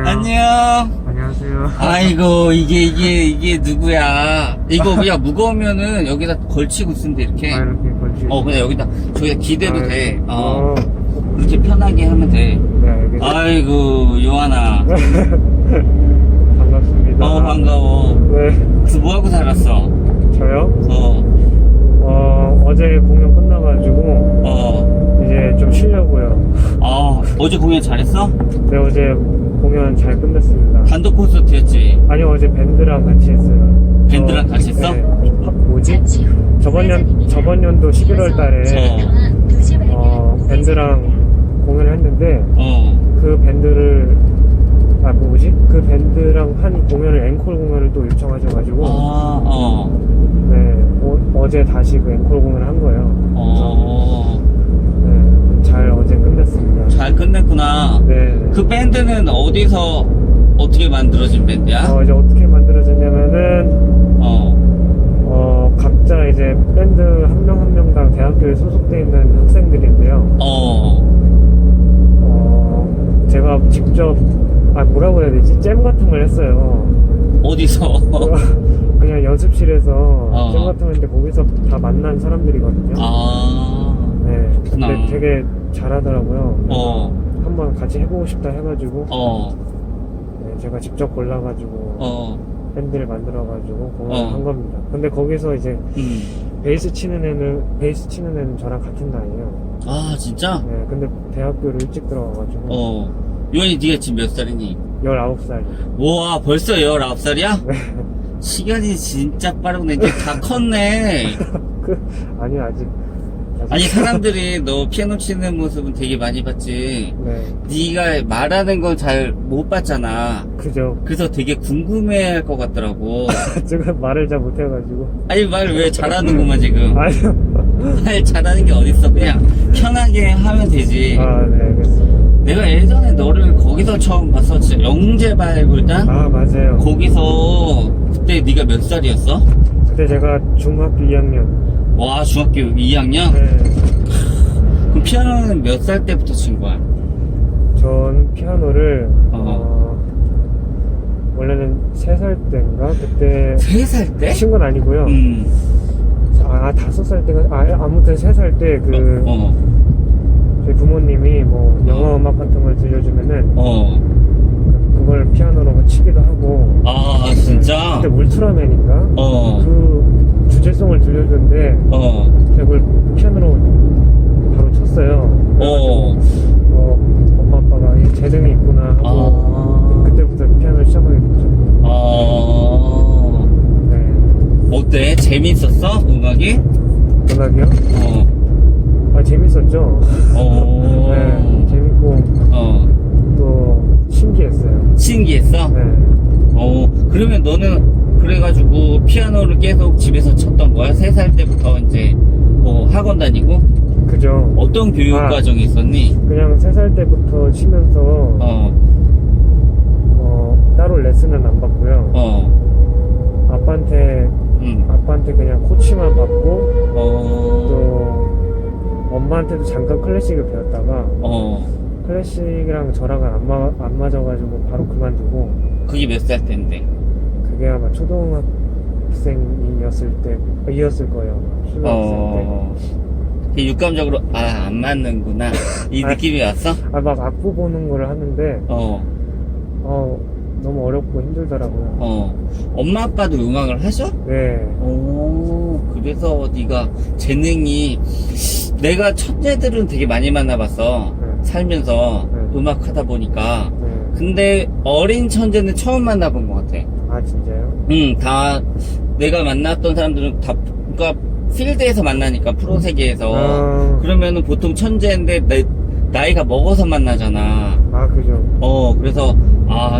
안녕. 안녕하세요. 아이고, 이게 누구야? 이거 그냥 무거우면은 여기다 걸치고 쓰면 돼, 이렇게. 이렇게 걸치고. 그냥 여기다, 저기다 기대도 돼. 그렇게 네, 편하게 하면 돼. 알겠습니다. 아이고, 요하나. 반갑습니다. 반가워. 네, 그래서 뭐하고 살았어? 저요? 어제 공연 끝나가지고, 이제 좀 쉬려고요. 어제 공연 잘했어? 네, 어제 공연 잘 끝냈습니다. 단독 콘서트였지? 아니, 어제 밴드랑 같이 했어요. 밴드랑 같이 했어? 네, 뭐지? 저번 연도 11월 달에, 밴드랑 공연을 했는데, 그 밴드를, 그 밴드랑 한 공연을, 앵콜 공연을 또 요청하셔가지고, 네, 어제 다시 그 앵콜 공연을 한 거예요. 네, 잘 어제 끝냈습니다. 잘 끝냈구나. 네. 그 밴드는 어디서 어떻게 만들어진 밴드야? 이제 어떻게 만들어졌냐면은, 각자 이제 밴드 한 명 한 명당 대학교에 소속돼 있는 학생들인데요. 제가 직접, 뭐라고 해야 되지? 잼 같은 걸 했어요. 어디서? 그냥 연습실에서 잼 같은 거 했는데 거기서 다 만난 사람들이거든요. 네. 그렇구나. 근데 되게 잘하더라고요. 한번 같이 해보고 싶다 해가지고, 네, 제가 직접 골라가지고, 밴드를 만들어가지고 공연을 한 겁니다. 근데 거기서 이제 베이스 치는 애는 저랑 같은 나이에요. 진짜? 네, 근데 대학교를 일찍 들어가가지고 요한이 네가 지금 몇 살이니? 19살이요. 우와, 벌써 19살이야? 네. 시간이 진짜 빠르네. 이제 다 컸네. 아니요, 아직. 아니, 사람들이 너 피아노 치는 모습은 되게 많이 봤지. 네, 네가 말하는 건 잘 못 봤잖아. 그죠. 그래서 되게 궁금해 할 것 같더라고. 제가 말을 잘 못해가지고. 아니, 말 왜 잘하는구만, 지금. 아니요. 말 잘하는 게 어딨어. 그냥 편하게 하면 되지. 네, 알겠습니다. 내가 예전에 너를 거기서 처음 봤었지. 영재발굴단? 맞아요. 거기서 그때 네가 몇 살이었어? 그때 제가 중학교 2학년. 와, 중학교 2학년? 네. 그럼 피아노는 몇 살 때부터 친 거야? 전 피아노를, 원래는 3살 때인가? 그때. 3살 때? 친 건 아니고요. 5살 때가, 아무튼 3살 때 저희 부모님이 뭐 영화 음악 같은 걸 들려주면은 그걸 피아노로 치기도 하고. 진짜? 그때 울트라맨인가? 그 주제송을 들려주는데 제가 그걸 피아노로 바로 쳤어요. 엄마 아빠가 이 재능이 있구나 하고 그때부터 피아노를 시작하게 됐죠. 네. 어때? 재밌었어? 음악이? 음악이요? 재밌었죠. 네, 재밌고 또 신기했어요. 신기했어? 네. 그러면 너는 그래가지고 피아노를 계속 집에서 쳤던 거야? 3살 때부터 이제 뭐 학원 다니고? 그죠. 어떤 교육 과정이 있었니? 그냥 3살 때부터 치면서 따로 레슨은 안 받고요. 아빠한테 그냥 코치만 받고 또 엄마한테도 잠깐 클래식을 배웠다가 클래식이랑 저랑은 안 맞아가지고 바로 그만두고. 그게 몇 살 때인데? 그게 아마 초등학생이었을 거예요. 초등학생 때. 되게 육감적으로 안 맞는구나 이 느낌이 왔어? 막 악보 보는 거를 하는데 너무 어렵고 힘들더라고요. 엄마 아빠도 음악을 하셔? 네. 그래서 네가 재능이, 내가 천재들은 되게 많이 만나봤어. 살면서 음악 하다 보니까. 근데 어린 천재는 처음 만나본 것 같아. 진짜요? 다 내가 만났던 사람들은 다 그러니까 필드에서 만나니까, 프로 세계에서. 그러면은 보통 천재인데 나이가 먹어서 만나잖아. 그죠. 그래서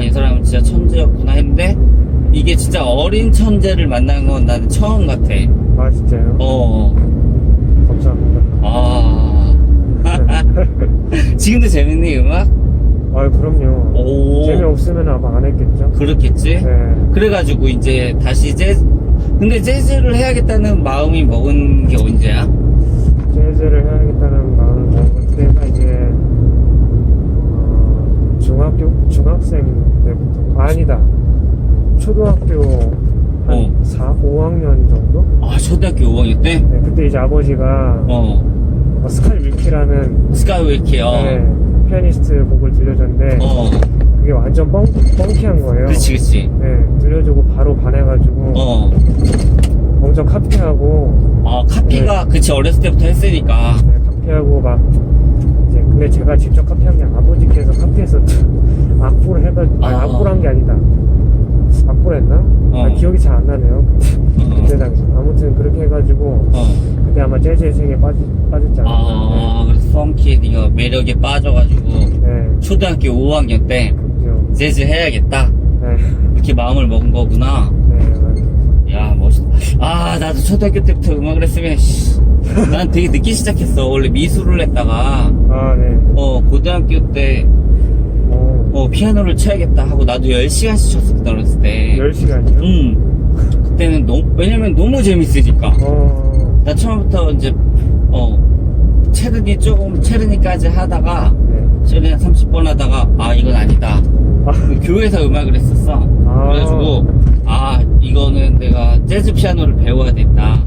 이 사람은 진짜 천재였구나 했는데, 이게 진짜 어린 천재를 만난 건 나는 처음 같아. 진짜요? 감사합니다. 지금도 재밌니, 음악? 그럼요. 재미없으면 아마 안 했겠죠? 그렇겠지? 네. 그래가지고 이제 다시 근데 재즈를 해야겠다는 마음이 먹은 게 언제야? 재즈를 해야겠다는 마음을 먹은 때가 이제 중학생 때부터 아니다 초등학교 한 5학년 정도? 아, 초등학교 5학년 때? 네, 그때 이제 아버지가 스카이 윌키라는 스카이웨이키요. 네, 피아니스트 곡을 들려줬는데 그게 완전 펑키한 거예요. 그치. 네, 들려주고 바로 반해가지고 엄청 카피하고 카피가 네. 그치, 어렸을 때부터 했으니까. 네, 카피하고 막 이제 근데 제가 직접 카피한 게 아니라 아버지께서 카피해서 악보를 해가지고 악보란 게 아니다. 악보를 했나? 기억이 잘 안 나네요. 그때 당시 아무튼 그렇게 해가지고 그때 아마 재즈의 세계에 빠졌지 않았나. 그래서 펑키에 네가 매력에 빠져가지고 네, 초등학교 5학년 때 그죠. 재즈 해야겠다 네, 이렇게 마음을 먹은 거구나. 네, 맞아요. 야, 멋있다. 나도 초등학교 때부터 음악을 했으면 난 되게 늦게 시작했어. 원래 미술을 했다가 네. 고등학교 때 피아노를 쳐야겠다 하고 나도 10시간씩 쳤어. 그때 어렸을 때 10시간이요? 그때는 왜냐면 너무 재밌으니까. 나 처음부터 이제 체르니까지 하다가 체르니 30번 하다가 이건 아니다. 교회에서 음악을 했었어. 그래가지고 이거는 내가 재즈 피아노를 배워야 된다.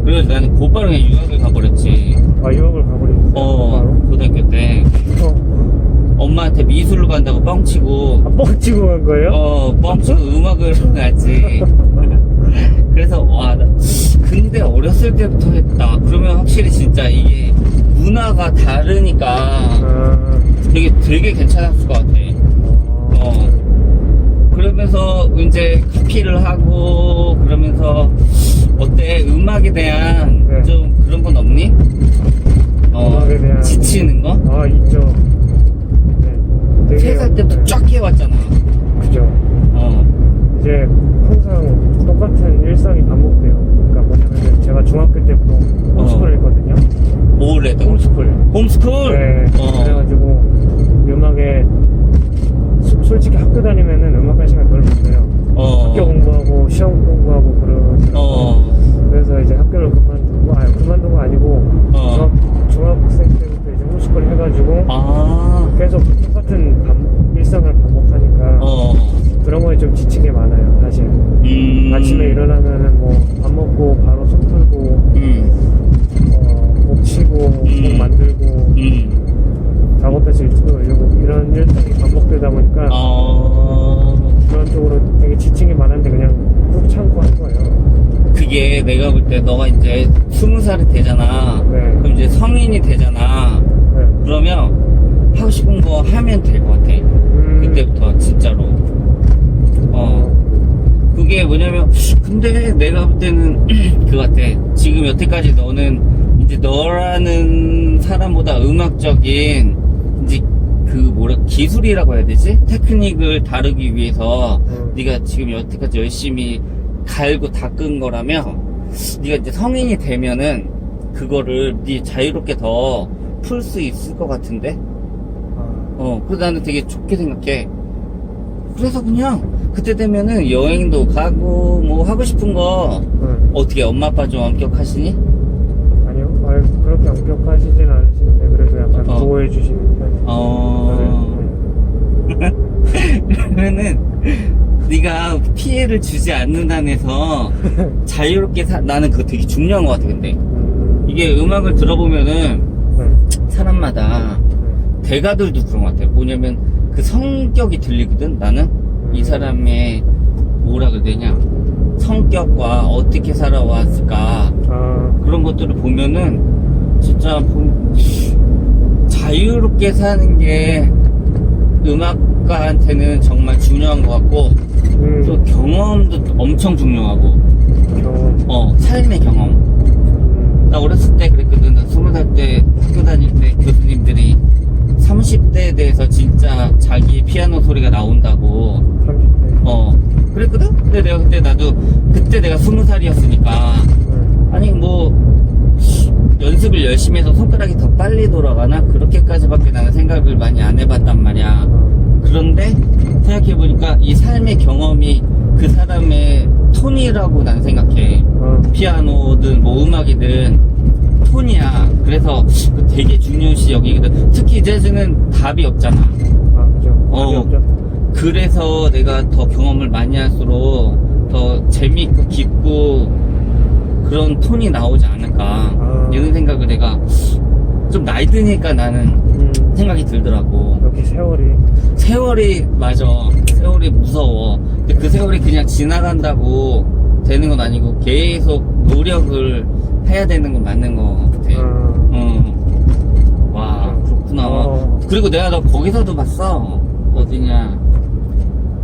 그래서 나는 곧바로 그냥 유학을 가버렸지. 유학을 가버렸어요? 고등학교 때 엄마한테 미술로 간다고 뻥치고 뻥치고 간 거예요? 뻥치고 음악을 갔지. 그래서 근데 어렸을 때부터 했다. 그러면 확실히 진짜 이게 문화가 다르니까 되게 괜찮았을 것 같아. 그러면서 이제 카피를 하고 그러면서 어때? 음악에 대한 좀 그런 건 없니? 음악에 대한 지치는 거? 있죠. 네, 3살 때부터 쫙 해왔잖아. 그죠. 이제 항상 똑같은 일상이 반복돼요. 그러니까 뭐냐면 제가 중학교 때부터 홈스쿨을 했거든요. 뭐를 했다고? 홈스쿨? 네. 그래가지고 음악에 솔직히 학교 다니면은 음악할 시간 별로 없어요. 학교 공부하고 시험 공부하고 그러더라고요. 그래서 이제 학교를 그만둔 거 아니고 중학생 때부터 이제 홈스쿨 해가지고 계속 똑같은 일상을 반복하니까 그런 거에 좀 지친 게 많아요, 사실. 아침에 일어나면은 뭐 밥 먹고 바로 손 풀고 곡 치고 곡 만들고 작업해서 유튜브 올리고 이런 일상이 반복되다 보니까 그런 쪽으로 되게 지친 게 많았는데 그냥 꾹 참고 한 거예요. 그게 내가 볼 때 너가 이제 20살이 되잖아. 그럼 이제 성인이 되잖아. 그러면 하고 싶은 거 하면 될 것 같아. 그때부터 진짜로. 그게 뭐냐면 근데 내가 볼 때는 그거 같아. 지금 여태까지 너는 이제 너라는 사람보다 음악적인 이제 기술이라고 해야 되지? 테크닉을 다루기 위해서 네가 지금 여태까지 열심히 갈고 닦은 거라면 네가 이제 성인이 되면은 그거를 네 자유롭게 더 풀 수 있을 것 같은데? 그래서 나는 되게 좋게 생각해. 그래서 그냥 그때 되면은 여행도 가고 뭐 하고 싶은 거 어떻게 엄마 아빠 좀 엄격하시니? 아니요, 그렇게 엄격하시진 않으시는데 그래도 약간 보호해 주시는 편이에요. 그러면은 네가 피해를 주지 않는 한에서 자유롭게 나는 그거 되게 중요한 것 같아. 근데 이게 음악을 들어보면은 사람마다 대가들도 그런 것 같아. 뭐냐면 그 성격이 들리거든. 나는 이 사람의 뭐라 그래야 되냐 성격과 어떻게 살아왔을까 그런 것들을 보면은 진짜 자유롭게 사는 게 음악가한테는 정말 중요한 것 같고 또 경험도 엄청 중요하고 삶의 경험. 나 어렸을 때 그랬거든. 나 20살 때 학교 다닐 때 교수님들이 30대에 대해서 진짜 자기 피아노 소리가 나온다고 30대 그랬거든? 근데 그때 내가 20살이었으니까 아니 뭐 연습을 열심히 해서 손가락이 더 빨리 돌아가나? 그렇게까지밖에 나는 생각을 많이 안 해봤단 말이야. 그런데 생각해보니까 이 삶의 경험이 그 사람의 톤이라고 난 생각해. 피아노든 뭐 음악이든 톤이야. 그래서 되게 중요시 여기거든. 특히 재즈는 답이 없잖아. 답이 없죠. 그래서 내가 더 경험을 많이 할수록 더 재밌고 깊고 그런 톤이 나오지 않을까 이런 생각을 내가 좀 나이 드니까 나는 생각이 들더라고. 여기 세월이 맞아. 세월이 무서워. 근데 그 세월이 그냥 지나간다고 되는 건 아니고 계속 노력을 해야 되는 건 맞는 것 같아. 와, 그렇구나. 그리고 내가 너 거기서도 봤어. 어디냐.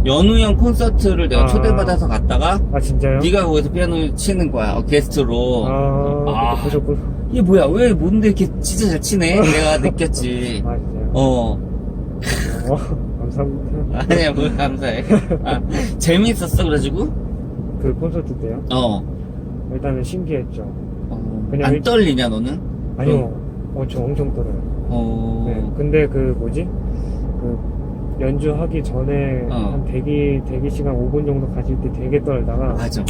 연우 형 콘서트를 내가 초대받아서 갔다가 진짜요? 네가 거기서 피아노 치는 거야. 게스트로. 보셨구나. 이게 뭐야? 왜 뭔데 이렇게 진짜 잘 치네? 내가 느꼈지. 진짜요? 감사합니다. 아니야, 뭘 감사해. 재밌었어, 그래가지고? 그 콘서트 때요? 일단은 신기했죠. 그냥 안 떨리냐, 너는? 아니요. 저 엄청 떨어요. 네, 근데 그 연주하기 전에 한 대기 시간 5분 정도 가질 때 되게 떨다가. 맞아.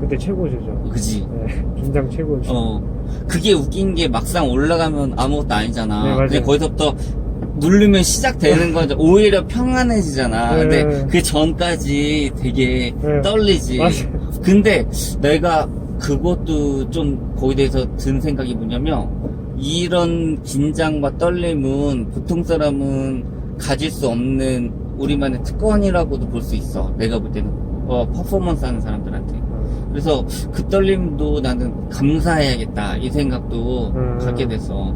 그때 최고죠. 그지? 네, 긴장 최고죠. 그게 웃긴 게 막상 올라가면 아무것도 아니잖아. 네, 맞아요. 근데 거기서부터 누르면 시작되는 거죠. 오히려 평안해지잖아. 근데 그 전까지 되게 떨리지. 맞아요. 근데 내가 그것도 좀 거기에 대해서 든 생각이 뭐냐면 이런 긴장과 떨림은 보통 사람은 가질 수 없는 우리만의 특권이라고도 볼 수 있어. 내가 볼 때는 퍼포먼스 하는 사람들한테. 그래서 그 떨림도 나는 감사해야겠다 이 생각도 갖게 됐어.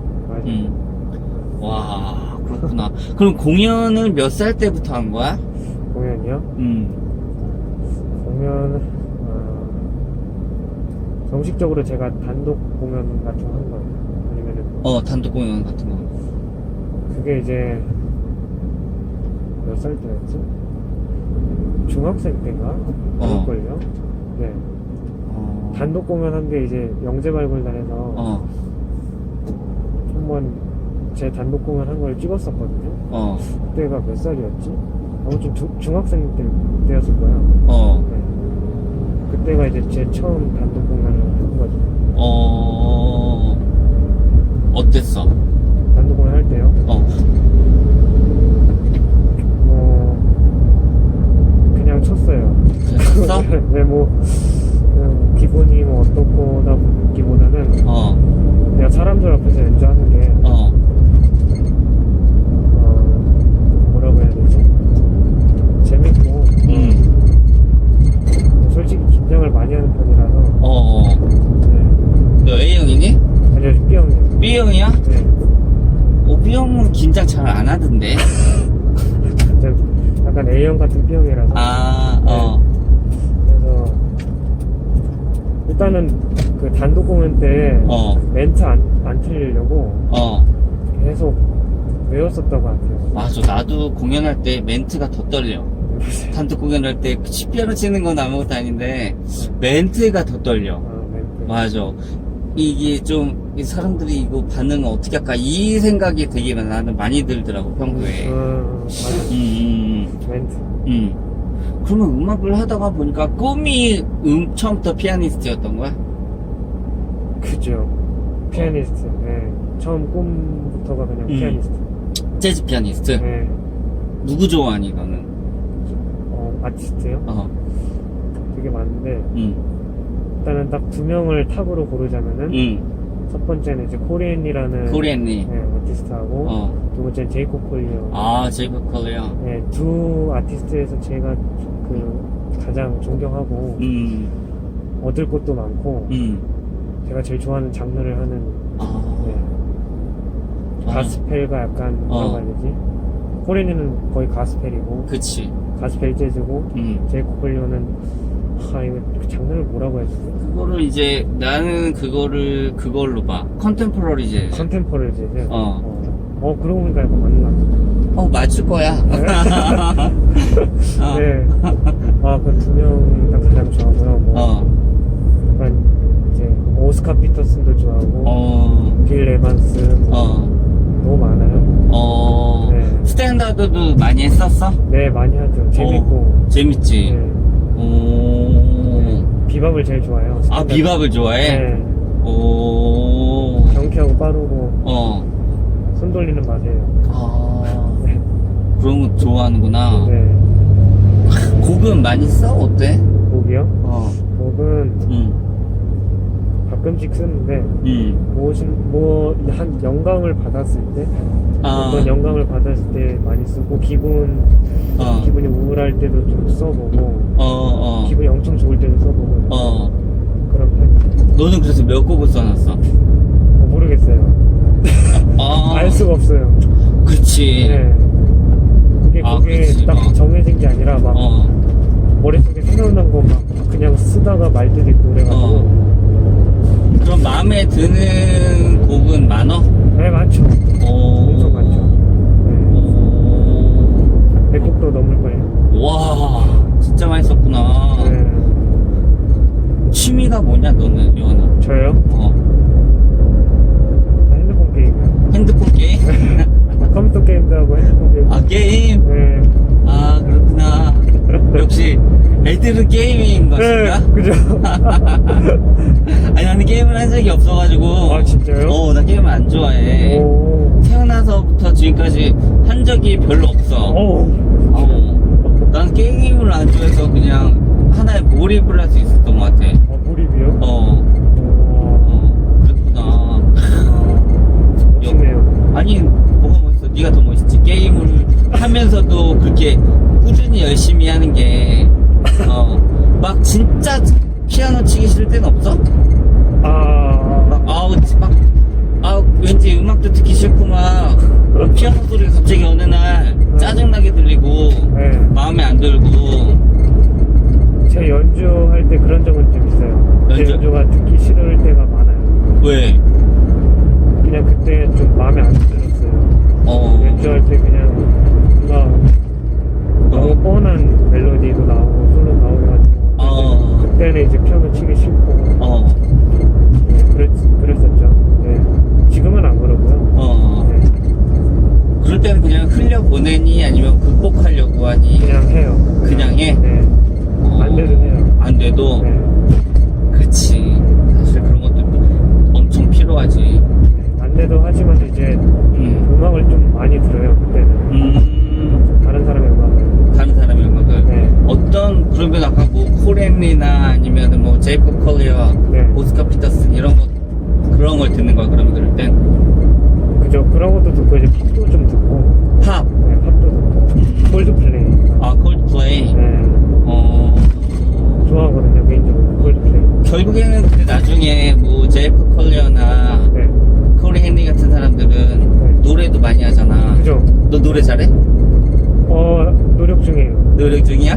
와, 그렇구나. 그럼 공연을 몇 살 때부터 한 거야? 공연이요? 공연은 정식적으로 제가 단독 공연 같은 거 한 거예요. 아니면은 단독 공연 같은 거. 그게 이제 몇 살 때였지? 중학생 때인가? 그럴걸요? 네. 단독 공연 한 게 이제 영재발굴단에서 한번 제 단독 공연 한 걸 찍었었거든요. 그때가 몇 살이었지? 아무튼 중학생 때였을 거야. 네. 그때가 이제 제 처음 단독 공연을 한 거죠. 어땠어? 단독 공연 할 때요? 그냥 쳤어요. 쳤어? 네, 그냥 기분이 어떻거나 보기보다는 내가 사람들 앞에서 연주하는 게 뭐라고 해야 되지? 재밌고 솔직히 긴장을 많이 하는 편이라서 네. 너 A형이니? 아니요, B형이에요. B형이야? 네. B형은 긴장 잘 안 하던데. 약간 A형 같은 B형이라서 그래서 일단은 그 단독 공연 때 멘트 안 틀리려고 계속 외웠었던 것 같아요. 맞아, 나도 공연할 때 멘트가 더 떨려. 단독 공연할 때 피아노 치는 건 아무것도 아닌데 멘트가 더 떨려. 멘트. 맞아. 이게 좀 이 사람들이 이거 반응을 어떻게 할까 이 생각이 되게 나는 많이 들더라고 평소에. 맞아. 멘트. 그러면 음악을 하다가 보니까 꿈이 처음부터 피아니스트였던 거야? 그죠. 피아니스트. 네. 처음 꿈부터가 그냥 피아니스트. 재즈 피아니스트? 네. 누구 좋아하니 너는? 아티스트요? 되게 많은데 일단은 딱 두 명을 탑으로 고르자면은 첫 번째는 이제 코리앤이라는 코리앤니 아티스트하고 두 번째는 제이콥 콜리어. 제이콥 콜리어. 네, 두 아티스트에서 제가 가장 존경하고 얻을 것도 많고 제가 제일 좋아하는 장르를 하는 가스펠과 약간 뭐라고 해야 되지? 코리앤은 거의 가스펠이고 그치. 가스펠 재즈고 제이콥 콜리어는 이거 그 장르를 뭐라고 해야 되지? 그거를 이제 나는 그걸로 봐. 컨템포러리 재즈. 컨템포러리 재즈. 그러고 보니까 약간 맞는 것 같아. 맞을 거야. 네. 그 두 명이 딱 가장 좋아하고요. 약간 이제 오스카 피터슨도 좋아하고 빌 에반스 너무 많아요. 네. 스탠다드도 많이 했었어? 네, 많이 하죠. 재밌고. 재밌지. 네. 비밥을 제일 좋아해요. 비밥을 좋아해? 네. 오. 경쾌하고 빠르고 손 돌리는 맛이에요. 네. 그런 거 좋아하는구나. 네. 곡은 많이 써? 어때? 곡이요? 어. 곡은 가끔씩 쓰는데 한 영감을 받았을 때 어떤 영감을 받았을 때 많이 쓰고 기분이 우울할 때도 좀 써보고 기분이 엄청 좋을 때도 써보고 그런 편. 너는 그래서 몇 곡을 써놨어? 모르겠어요. 알 수가 없어요. 그렇지. 네. 그게 그치. 딱 정해진 게 아니라 막 머릿속에 생각난 거 막 그냥 쓰다가 말 때도 있고 그래가지고. 그럼 마음에 드는 곡은 많어? 네, 많죠. 엄청 많죠. 네. 100곡도 넘을걸요. 와, 진짜 많이 썼구나. 네. 취미가 뭐냐, 너는, 요한아? 저요? 핸드폰 게임이요. 핸드폰 게임? 컴퓨터 게임도 하고 핸드폰 게임. 아, 게임? 네. 아, 그렇구나. 역시, 애들은 게임인 것인가? 네, 그죠. 아니, 나는 게임을 한 적이 없어가지고. 아, 진짜요? 나 게임을 안 좋아해. 오. 태어나서부터 지금까지 한 적이 별로 없어. 난 게임을 안 좋아해서 그냥 하나에 몰입을 할 수 있었던 것 같아. 몰입이요? 그렇구나. 멋있네요. 아니, 뭐가 멋있어? 네가 더 멋있지. 게임을 하면서도 그렇게 꾸준히 열심히 하는 게, 막 진짜 피아노 치기 싫을 때는 없어? 왠지 음악도 듣기 싫고 막, 피아노 소리가 갑자기 어느 날 짜증나게 들리고, 네. 마음에 안 들고. 제 연주할 때 그런 적은 좀 있어요. 제 연주가 듣기 싫을 때가 많아요. 왜? 그냥 그때 좀 마음에 안 들었어요. 연주할 때 그냥 뭔가 너무 뻔한 멜로디도 나오고 솔로 나오고 그때는 이제 피아노 치기 싫고 네, 그랬었죠. 네. 지금은 안 그러고요. 네. 그럴 때는 그냥 흘려보내니 아니면 극복하려고 하니? 그냥 해요. 그냥 해? 네. 안 돼도 해요. 안 돼도? 네. 그렇지. 사실 그런 것도 엄청 필요하지. 네. 안 돼도 하지만 이제 음악을 좀 많이 들어요. 그때는. 다른 사람의 음악을. 다른 사람의 음악을? 네. 그러면 아까 뭐 코렌이나 아니면 뭐 제이콥 컬리어, 네. 오스카 피터슨 이런 거 그런 걸 듣는 거야 그러면 그럴 땐? 그죠. 그런 것도 듣고 이제 팝도 좀 듣고. 팝? 네, 팝도 듣고. 콜드플레이. 콜드플레이? 네. 좋아하거든요, 개인적으로. 콜드플레이. 결국에는 근데 나중에 뭐 제이콥 컬리어나 네. 코리 헨리 같은 사람들은 노래도 많이 하잖아. 그죠. 너 노래 잘해? 노력 중이에요. 노력 중이야?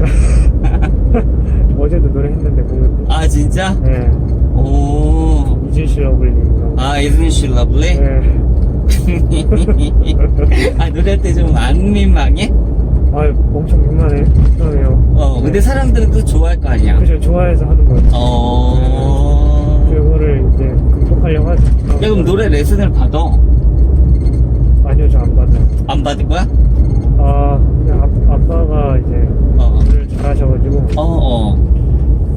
어제도 노래했는데 공연 때. 아 진짜? 네. 이진실 러블리랑. Isn't she lovely? 네. 노래할 때 좀 안 민망해? 엄청 민망해요. 근데 사람들은 또 좋아할 거 아니야? 그죠. 좋아해서 하는 거예요. 그거를 이제 극복하려고 하죠. 야, 그럼 노래 레슨을 받아? 아니요, 저 안 받아요. 안 받을 거야? 그냥 아빠가 이제 노래를 잘하셔가지고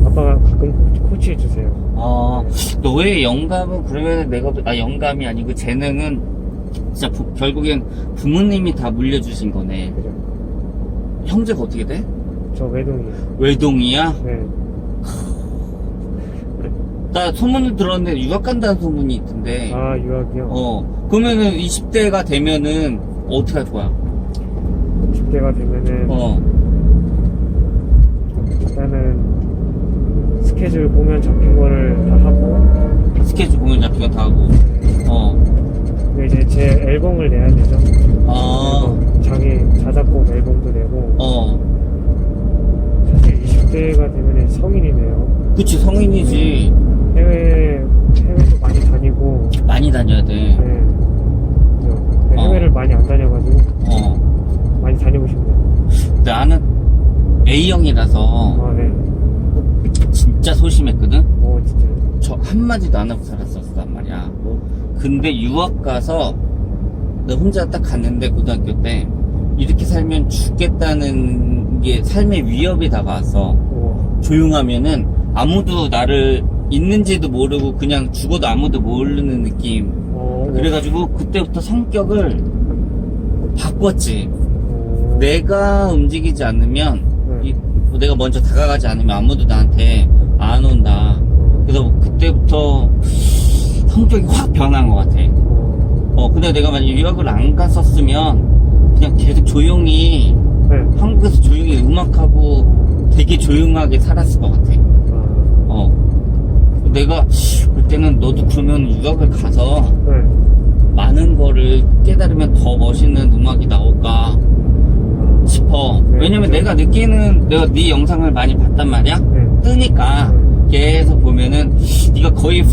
아빠가 가끔 코치해주세요. 너의 영감은 그러면 영감이 아니고 재능은 진짜 결국엔 부모님이 다 물려주신 거네. 그죠. 형제가 어떻게 돼? 저 외동이에요. 외동이야? 네. 나 소문을 들었는데 유학 간다는 소문이 있던데. 유학이요? 그러면은 20대가 되면은 어떻게 할 거야? 10대가 되면은 일단은 스케줄 공연 잡힌 거를 다 하고. 스케줄 공연 잡힌 거 다 하고. 근데 이제 제 앨범을 내야 되죠. 자기 자작곡 앨범도 내고. 사실 20대가 되면 성인이네요. 그치, 성인이지. 해외도 많이 다니고. 많이 다녀야 돼. 네. 해외를 많이 안 다녀가지고. 많이 다니고 싶네요. 나는 A형이라서. 네. 진짜 소심했거든? 진짜요? 저 한마디도 안 하고 살았었단 말이야. 근데 유학 가서 나 혼자 딱 갔는데 고등학교 때 이렇게 살면 죽겠다는 게 삶의 위협이 다가왔어. 조용하면은 아무도 나를 있는지도 모르고 그냥 죽어도 아무도 모르는 느낌. 그래가지고 그때부터 성격을 바꿨지. 내가 움직이지 않으면 네. 내가 먼저 다가가지 않으면 아무도 나한테 안 온다. 그래서 그때부터 성격이 확 변한 것 같아. 근데 내가 만약 유학을 안 갔었으면 그냥 계속 조용히 네. 한국에서 조용히 음악하고 되게 조용하게 살았을 것 같아. 내가 그때는 너도 그러면 유학을 가서 네. 많은 거를 깨달으면 더 멋있는 음악이 나올까 싶어. 네, 왜냐면 그죠? 내가 네 영상을 많이 봤단 말이야. 네. 뜨니까 계속 보면은 네가 거의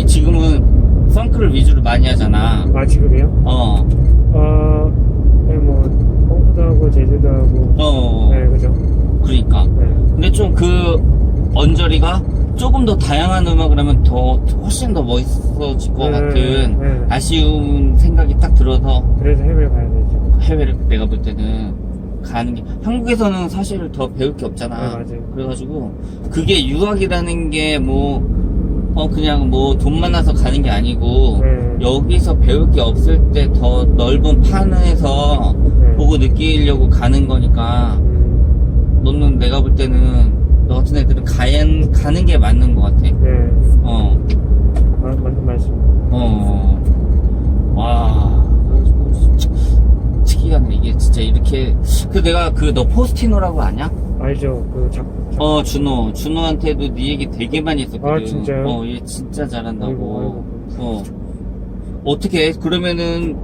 지금은 펑크를 위주로 많이 하잖아. 아, 지금이요? 네, 뭐, 펑크도 하고, 재즈도 하고. 네, 그죠? 그러니까. 네. 근데 좀 그 언저리가 조금 더 다양한 음악을 하면 훨씬 더 멋있어질 것 같은 네. 아쉬운 생각이 딱 들어서 그래서 해외를 가야 되죠. 해외를 내가 볼 때는 가는 게, 한국에서는 사실 더 배울 게 없잖아. 네, 맞아요. 그래가지고 그게 유학이라는 게 그냥 뭐 돈 많아서 가는 게 아니고 네. 여기서 배울 게 없을 때 더 넓은 판에서 네. 보고 느끼려고 가는 거니까 너는 내가 볼 때는 너 같은 애들은 가는 게 맞는 것 같아. 네. 맞는 말씀. 와, 특이하네. 이게 진짜 이렇게. 내가 너 포스티노라고 아냐? 알죠? 준호한테도 네 얘기 되게 많이 했었거든. 아, 진짜요? 얘 진짜 잘한다고. 아이고. 어떻게 해? 그러면은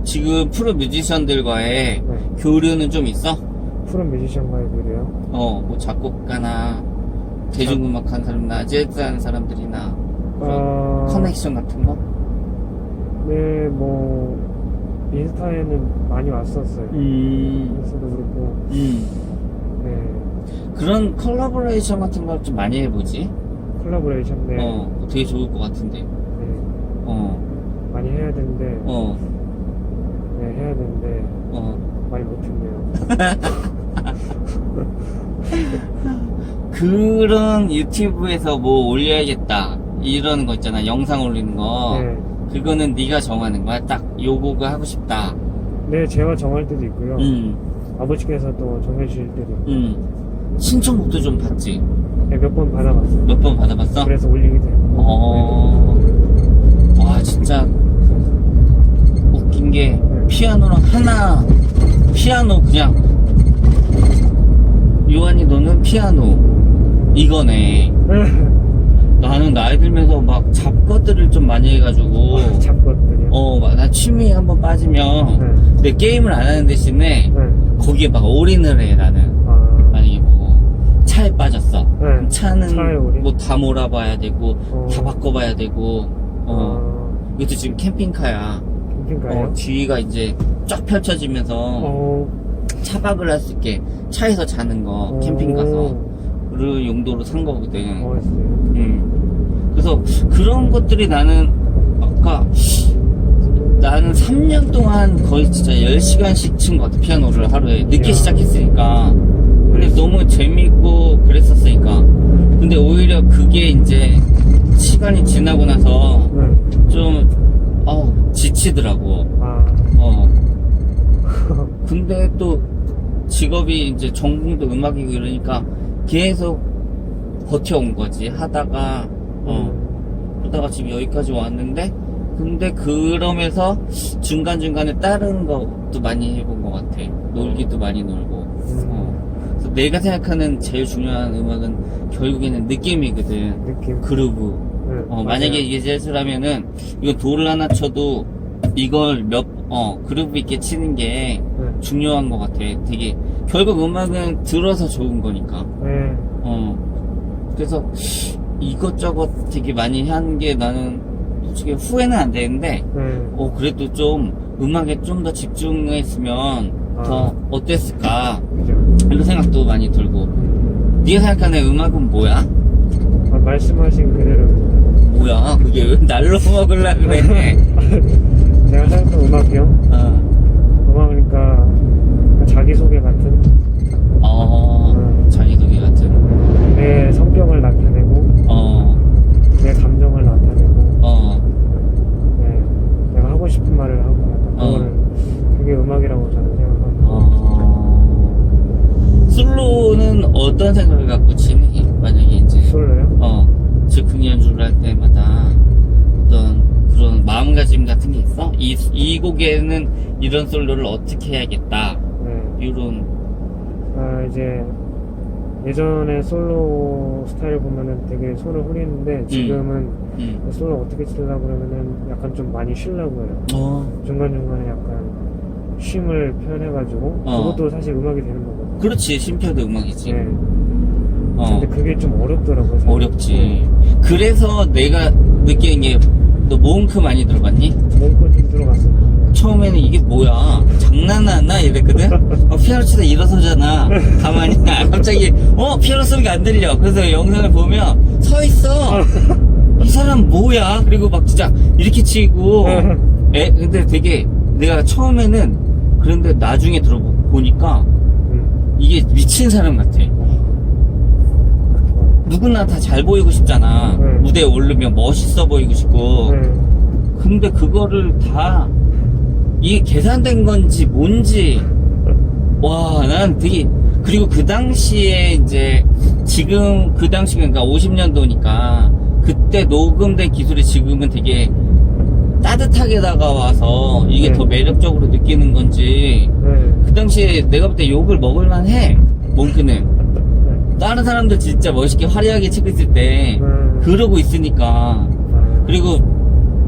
지금 프로 뮤지션들과의 네. 교류는 좀 있어? 프로 뮤지션과의 교류요? 뭐 작곡가나 대중음악 하는 사람이나 재즈 하는 사람들이나 커넥션 같은 거? 네, 뭐 인스타에는 많이 왔었어요. 인스타도 그렇고. 네. 그런 컬래버레이션 같은 걸 좀 많이 해보지? 콜라보레이션. 네. 되게 좋을 것 같은데. 네. 많이 해야 되는데. 네, 해야 되는데. 많이 못했네요. 그런 유튜브에서 뭐 올려야겠다 이러는 거 있잖아. 영상 올리는 거. 네. 그거는 네가 정하는 거야. 딱 요거가 하고 싶다. 네, 제가 정할 때도 있고요. 아버지께서 또 정해주실 때도 있고. 신청곡도 좀 받지? 네, 몇 번 받아봤어요. 몇 번 받아봤어? 그래서 올리기도 했고. 와, 진짜 웃긴 게 피아노랑 피아노 그냥 요한이 너는 피아노 이거네. 나는 나이 들면서 막 잡것들을 좀 많이 해가지고 잡것들이요? 나 취미에 한번 빠지면 내 게임을 안 하는 대신에 거기에 막 올인을 해. 나는 만약에 뭐 차에 빠졌어. 그럼 차는 뭐 다 몰아봐야 되고 다 바꿔봐야 되고 이것도 지금 캠핑카야. 캠핑카요? 뒤가 이제 쫙 펼쳐지면서 차박을 할 수 있게 차에서 자는 거 캠핑 가서 그 용도로 산 거거든. 그래서 그런 것들이 나는 3년 동안 거의 진짜 10시간씩 친 것 같아. 피아노를 하루에 늦게 시작했으니까. 근데 너무 재밌고 그랬었으니까. 근데 오히려 그게 이제 시간이 지나고 나서 좀 지치더라고. 근데 또 직업이 이제 전공도 음악이고 이러니까 계속 버텨온 거지. 하다가 그러다가 지금 여기까지 왔는데, 근데 그러면서 중간중간에 다른 것도 많이 해본 것 같아. 놀기도 많이 놀고. 그래서 내가 생각하는 제일 중요한 음악은 결국에는 느낌이거든. 느낌. 그루브. 만약에 이게 재즈라면은 이거 돌을 하나 쳐도 이걸 그루브 있게 치는 게 중요한 것 같아. 되게 결국 음악은 들어서 좋은 거니까. 그래서 이것저것 되게 많이 하는 게 나는 솔직히 후회는 안 되는데 그래도 좀 음악에 좀 더 집중했으면 더 어땠을까 이런 생각도 많이 들고. 네가 생각하는 음악은 뭐야? 말씀하신 그대로. 뭐야 그게 왜 날로 먹으려 그래? 내가 생각한 음악이요? 음악이니까 자기소개 같은. 자기소개 같은. 내 성격을 나타내고 내 감정을 나타내고 내가 하고 싶은 말을 하고 약간 그게 음악이라고 저는 생각합니다. 어떤 생각을 갖고 치니? 만약에 이제 솔로요? 즉흥 연주를 할 때마다 어떤 그런 마음가짐 같은 게 있어? 이 곡에는 이런 솔로를 어떻게 해야겠다. 네. 이런. 이제 예전에 솔로 스타일 보면은 되게 손을 후리는데 지금은 솔로 어떻게 치려고 그러면은 약간 좀 많이 쉬려고 해요. 중간중간에 약간 쉼을 표현해가지고 그것도 사실 음악이 되는 거거든요. 그렇지, 심표도 음악이지. 네. 근데 그게 좀 어렵더라고요. 사실. 어렵지. 그래서 내가 느끼는 게, 너 모음크 많이 들어봤니? 몽크 좀 들어갔어요. 처음에는 이게 뭐야? 장난하나? 이랬거든? 피아노 치다 일어서잖아. 가만히. 갑자기, 피아노 소리가 안 들려. 그래서 영상을 보면, 서 있어. 이 사람 뭐야? 그리고 막 진짜 이렇게 치고. 근데 되게, 내가 처음에는, 그런데 나중에 들어보니까, 이게 미친 사람 같아. 누구나 다 잘 보이고 싶잖아. 무대에 오르면 멋있어 보이고 싶고. 근데 그거를 다 이게 계산된 건지 뭔지, 와, 난 되게, 그리고 그 당시에 이제 지금 그 당시 그러니까 50년도니까 그때 녹음된 기술이 지금은 되게 따뜻하게 다가와서 이게 더 매력적으로 느끼는 건지, 그 당시에 내가 볼 때 욕을 먹을만 해. 몽크는 다른 사람들 진짜 멋있게 화려하게 치고 있을 때 그러고 있으니까. 그리고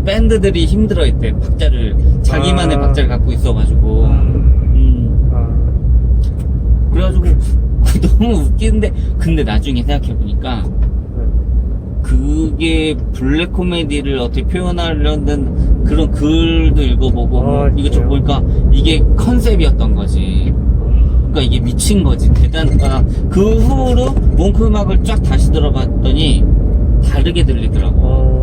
밴드들이 힘들어했대. 박자를, 자기만의 박자를 갖고 있어가지고. 그래가지고 너무 웃기는데, 근데 나중에 생각해보니까 그게 블랙 코미디를 어떻게 표현하려는 그런 글도 읽어보고 이것저것 보니까 이게 컨셉이었던 거지. 그러니까 이게 미친 거지. 대단하다. 그 후로 몽크 음악을 쫙 다시 들어봤더니 다르게 들리더라고.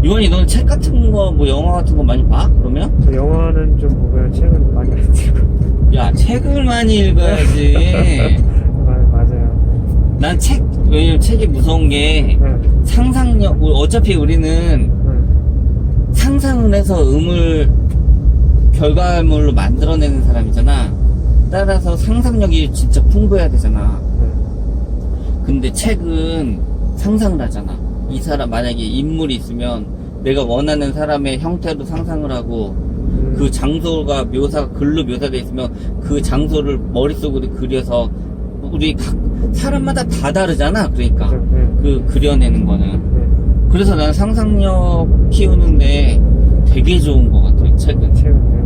이원이 너는 책 같은 거, 뭐 영화 같은 거 많이 봐? 그러면? 저 영화는 좀 보고요. 책은 많이 안 읽고. 야, 책을 많이 읽어야지. 맞아요. 난 책, 왜냐면 책이 무서운 게 상상력, 어차피 우리는 상상을 해서 결과물로 만들어내는 사람이잖아. 따라서 상상력이 진짜 풍부해야 되잖아. 근데 책은 상상을 하잖아. 이 사람, 만약에 인물이 있으면 내가 원하는 사람의 형태로 상상을 하고 그 장소가 글로 묘사되어 있으면 그 장소를 머릿속으로 그려서 우리 사람마다 다 다르잖아. 그러니까 그려내는 거는. 그래서 난 상상력 키우는데 되게 좋은 것 같아. 책은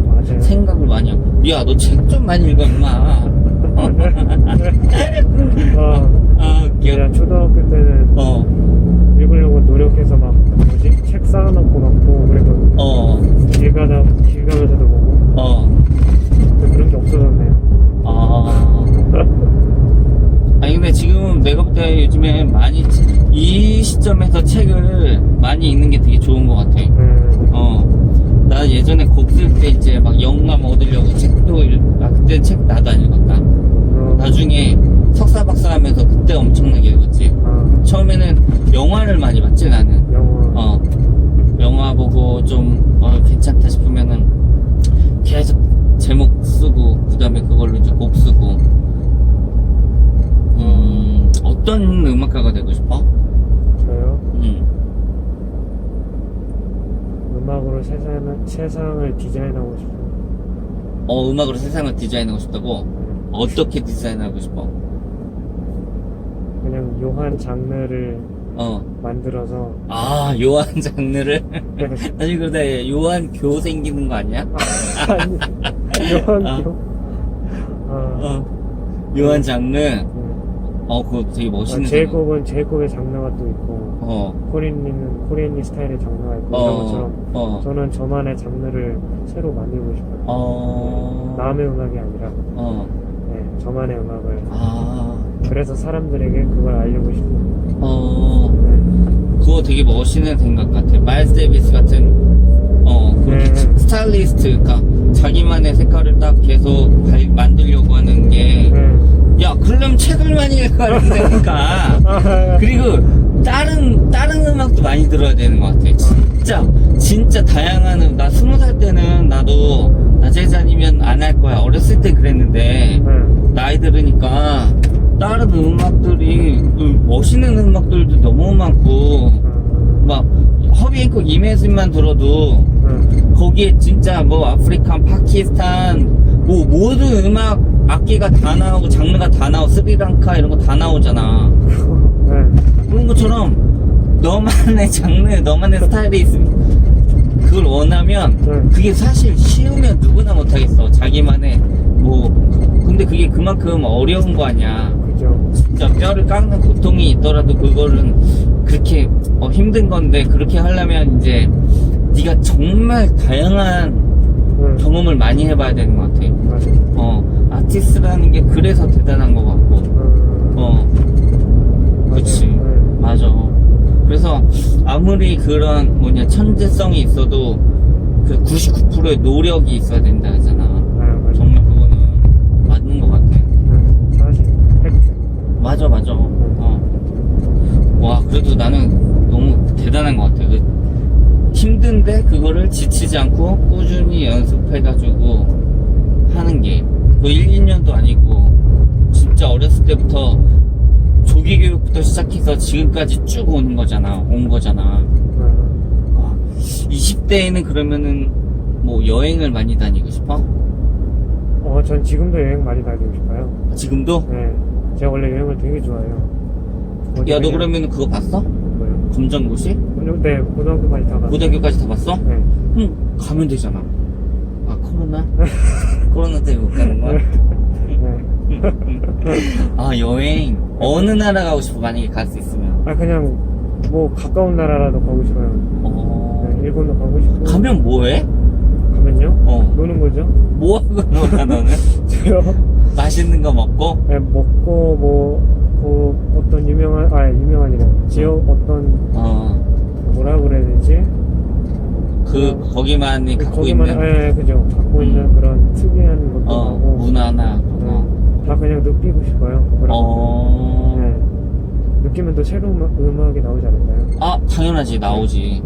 맞아요. 생각을 많이 하고. 야, 너 책 좀 많이 읽어 임마. 웃겨. 그냥 초등학교 때는 읽으려고 노력해서 막 책 쌓아놓고 막 보고 그랬거든요. 길 가면서도 보고. 근데 그런 게 없어졌네요. 아니 근데 지금 내가 볼 때 요즘에 많이 이 시점에서 책을 많이 읽는 게 되게 좋은 것 같아. 나 예전에 곡 쓸 때 이제 막 영감 얻으려고 그때 책 나도 안 읽었다. 나중에 석사 박사 하면서 그때 엄청나게 읽었지. 처음에는 영화를 많이 봤지 나는. 영화 보고 좀 괜찮다 싶으면은 계속 제목 쓰고 그 다음에 그걸로 이제 곡 쓰고. 어떤 음악가가 되고 싶어? 저요? 음악으로 세상을 디자인하고 싶어요. 음악으로 세상을 디자인하고 싶다고? 어떻게 디자인하고 싶어? 그냥 묘한 장르를 만들어서. 묘한 장르를? 아니 그러다 묘한 교 생기는 거 아니야? 아니, 묘한 교? 묘한 장르? 그거 되게 멋있는 제이콥의 장르가 또 있고, 코리안니 스타일의 장르가 있고, 이런 것처럼 저는 저만의 장르를 새로 만들고 싶어요. 남의 음악이 아니라 저만의 음악을. 그래서 사람들에게 그걸 알리고 싶어요. 그거 되게 멋있는 생각 같아. 마일스 데이비스 같은 스타일리스트, 그러니까 자기만의 색깔을 딱 계속 만들려고 하는 게. 야, 그러려면 책을 많이 읽어야 된다니까. 그리고 다른 음악도 많이 들어야 되는 것 같아. 진짜 다양한 나 20살 때는 나도 나 재즈 아니면 안 할 거야. 어렸을 때 그랬는데 나이 들으니까 다른 음악들이 멋있는 음악들도 너무 많고 막 허비 앤콕 이매진만 들어도 거기에 진짜 뭐 아프리칸, 파키스탄 뭐 모든 음악 악기가 다 나오고 장르가 다 나오고 스리랑카 이런 거 다 나오잖아. 그런 것처럼 너만의 장르, 너만의 스타일이 있으면 그걸 원하면 그게 사실 쉬우면 누구나 못하겠어. 자기만의 뭐 근데 그게 그만큼 어려운 거 아니야. 그죠. 진짜 뼈를 깎는 고통이 있더라도 그거는 그렇게 힘든 건데 그렇게 하려면 이제 네가 정말 다양한 경험을 많이 해봐야 되는 것 같아. 맞아. 아티스트라는 게 그래서 대단한 것 같고. 그치. 맞아. 그래서 아무리 그런 천재성이 있어도 그 99%의 노력이 있어야 된다 하잖아. 맞아. 정말 그거는 맞는 것 같아. 사실 팩트. 맞아. 와, 그래도 나는 너무 대단한 것 같아. 힘든데 그거를 지치지 않고 꾸준히 연습해가지고 하는 게 그 1, 2년도 아니고 진짜 어렸을 때부터 조기 교육부터 시작해서 지금까지 쭉 온 거잖아. 와, 20대에는 그러면은 뭐 여행을 많이 다니고 싶어? 전 지금도 여행 많이 다니고 싶어요. 지금도? 네. 제가 원래 여행을 되게 좋아해요. 야, 너 그러면 그거 봤어? 뭐요? 검정고시? 네, 고등학교까지 다 갔어요. 고등학교까지 다 봤어? 네. 가면 되잖아. 아, 코로나? 코로나 때문에 못 가는 거야? 아, 여행. 어느 나라 가고 싶어, 만약에 갈 수 있으면? 그냥 뭐 가까운 나라라도 가고 싶어요. 네, 일본도 가고 싶고. 가면 뭐 해? 가면요? 노는 거죠. 뭐 하고 놀아, 너는? 저요? 맛있는 거 먹고? 네, 먹고 어떤 유명한이래. 지역 어떤 뭐라 그래야 되지? 거기만이 갖고 거기만, 있는? 네, 그죠. 갖고 있는 그런 특이한 것도 하고. 문화나, 다 그냥 느끼고 싶어요. 네. 느끼면 또 새로운 음악이 나오지 않을까요? 아, 당연하지. 나오지.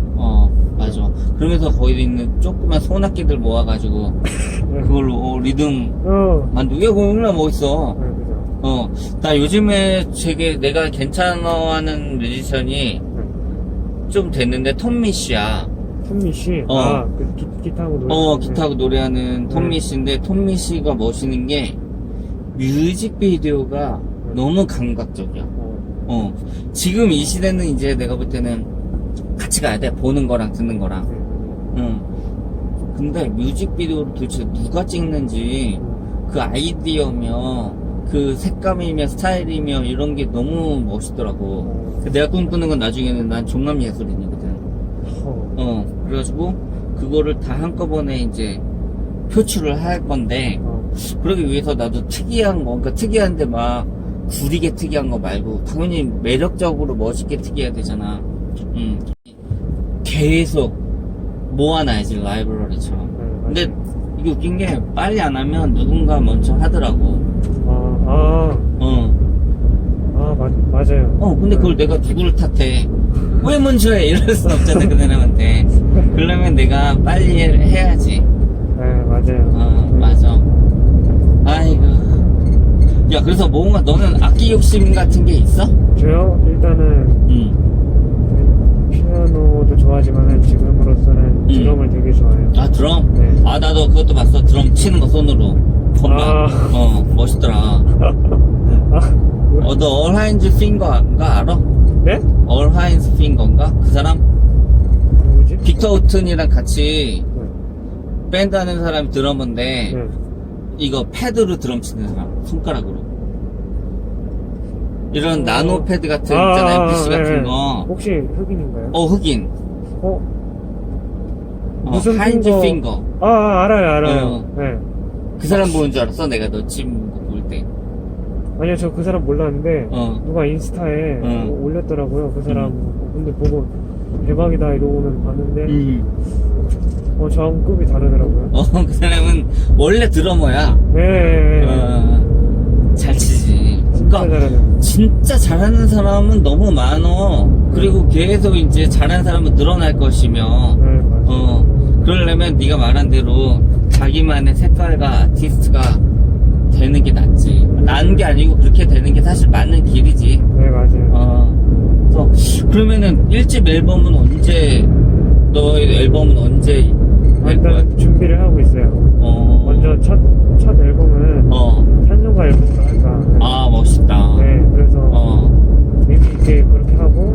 맞아. 그러면서 거기 있는 조그만 소낙기들 모아가지고, 그걸로 리듬 만들고, 야, 그거 얼마나 멋있어. 네, 그죠. 나 요즘에 내가 괜찮아하는 뮤지션이 좀 됐는데, 톰미 씨야. 톰미 씨? 그 기타하고 노래. 기타하고 노래하는 톰미 씨인데, 톰미 씨가 멋있는 게, 뮤직비디오가 너무 감각적이야. 지금 이 시대는 이제 내가 볼 때는 같이 가야 돼. 보는 거랑 듣는 거랑. 근데 뮤직비디오를 도대체 누가 찍는지 그 아이디어며 그 색감이며 스타일이며 이런 게 너무 멋있더라고. 내가 꿈꾸는 건 나중에는 난 종합예술인이거든. 그래가지고 그거를 다 한꺼번에 이제 표출을 할 건데 그러기 위해서 나도 특이한 거, 그러니까 특이한데 막 구리게 특이한 거 말고 당연히 매력적으로 멋있게 특이해야 되잖아. 계속 모아놔야지, 라이브러리처럼. 근데 이게 웃긴 게 빨리 안 하면 누군가 먼저 하더라고. 맞아요. 근데 그걸 내가 누구를 탓해? 왜 먼저 해? 이럴 순 없잖아, 그 사람한테. 그러면 내가 빨리 해야지. 네, 맞아요. 맞아. 아이고. 야, 그래서 뭔가 너는 악기 욕심 같은 게 있어? 저요? 일단은 피아노도 좋아하지만은 지금으로서는 드럼을 되게 좋아해요. 아, 드럼? 네. 아, 나도 그것도 봤어. 드럼 치는 거 손으로. 건반. 멋있더라. 너 얼하인즈 핑거인가 알아? 네? 얼하인즈 핑거인가? 그 사람? 누구지? 빅터 우튼이랑 같이 밴드 하는 사람이 드러머인데 이거 패드로 드럼 치는 사람, 손가락으로. 이런 나노 패드 같은 있잖아, MPC 같은 거. 혹시 흑인인가요? 흑인. 무슨 하인즈 핑거. 알아요. 네. 그 사람 보는 줄 알았어, 내가 너 찜 볼 때. 아니요, 저 그 사람 몰랐는데 누가 인스타에 올렸더라고요. 그 사람. 근데 보고 대박이다 이러고는 봤는데 저하고 급이 다르더라고요. 그 사람은 원래 드러머야. 네. 잘 치지. 진짜 잘하는. 진짜 잘하는 사람은 너무 많어. 그리고 계속 이제 잘하는 사람은 늘어날 것이며. 네, 맞아요. 그러려면 네가 말한 대로 자기만의 색깔과 아티스트가 되는 게 낫지. 가는 게 아니고 그렇게 되는 게 사실 맞는 길이지. 네, 맞아요. 그래서 그러면은 1집 앨범은 언제, 너의 앨범은 언제 할 거야? 일단 준비를 하고 있어요. 먼저 첫 앨범은 찬송가 앨범으로 할까. 네. 아, 멋있다. 네, 그래서 이미 이제 그렇게 하고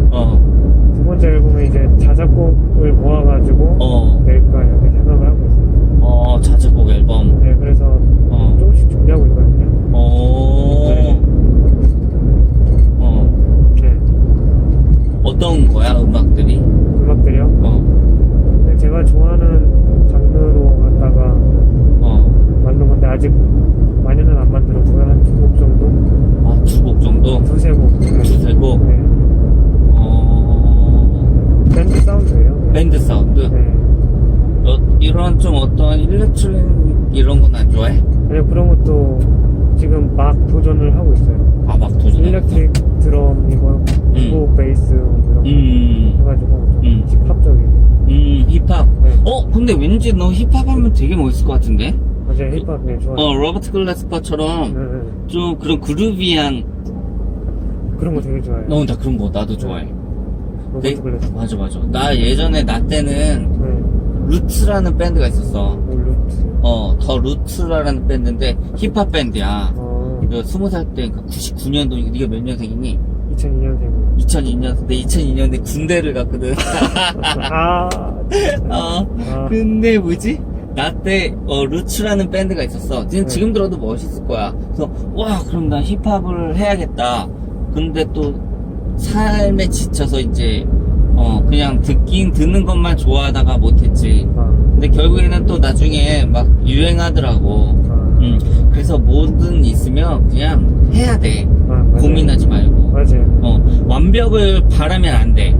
두 번째 앨범은 이제 자작곡을 모아가지고 낼까 이렇게 생각을 하고 있어요. 자작곡 앨범. 네, 그래서 조금씩 준비하고 있거든요. 네. 네. 어떤 거야, 음악들이? 음악들이요? 네, 제가 좋아하는 장르로 갖다가 만든 건데 아직 많이는 안 만들었고요. 한 2곡 정도? 아, 2곡 정도? 두세 곡. 네. 두세 곡? 네. 밴드 사운드예요. 밴드 사운드? 네. 이런 좀 어떤 일렉트로닉 이런 건 안 좋아해? 네, 그런 것도 지금 막 도전을 하고 있어요. 아, 막 도전해? 일렉트릭 드럼 이거 고 베이스 이런 거 해가지고 좀 힙합적이고. 힙합. 네. 근데 왠지 너 힙합 하면 되게 멋있을 것 같은데? 맞아요, 힙합 네, 좋아요. 로버트 글래스퍼처럼 네. 좀 그런 그루비한. 그런 거 되게 좋아해요. 나 그런 거 나도 좋아해. 로버트 글래스. 맞아. 나 예전에 나 때는 루츠라는 밴드가 있었어. 루트. 더 루츠라는 밴드인데 힙합 밴드야. 20살 때, 그러니까 99년도, 네가 몇 년생이니? 2002년생. 2002년, 내 2002년에 군대를 갔거든. 근데 뭐지? 나 때, 루츠라는 밴드가 있었어. 지금 들어도 멋있을 거야. 그래서, 와, 그럼 나 힙합을 해야겠다. 근데 또, 삶에 지쳐서 이제, 그냥 듣는 것만 좋아하다가 못했지. 근데 결국에는 또 나중에 막 유행하더라고. 그래서 뭐든 있으면 그냥 해야 돼. 고민하지 말고. 맞아요. 완벽을 바라면 안 돼.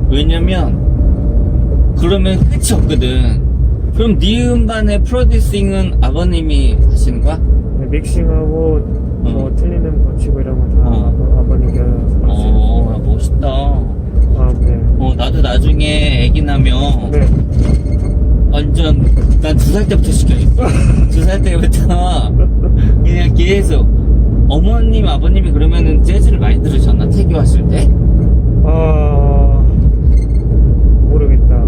왜냐면, 그러면 끝이 없거든. 그럼 네 음반의 프로듀싱은 아버님이 하시는 거야? 네, 믹싱하고, 뭐, 틀리는 고치고 이런 거 다 아버님께 하세요. 멋있다. 네. 나도 나중에 애기 나면, 네. 완전, 난 2살 때부터 시켜야겠어. 2살 때부터, 그냥 계속. 어머님, 아버님이 그러면은 재즈를 많이 들으셨나? 태교하실 때? 모르겠다.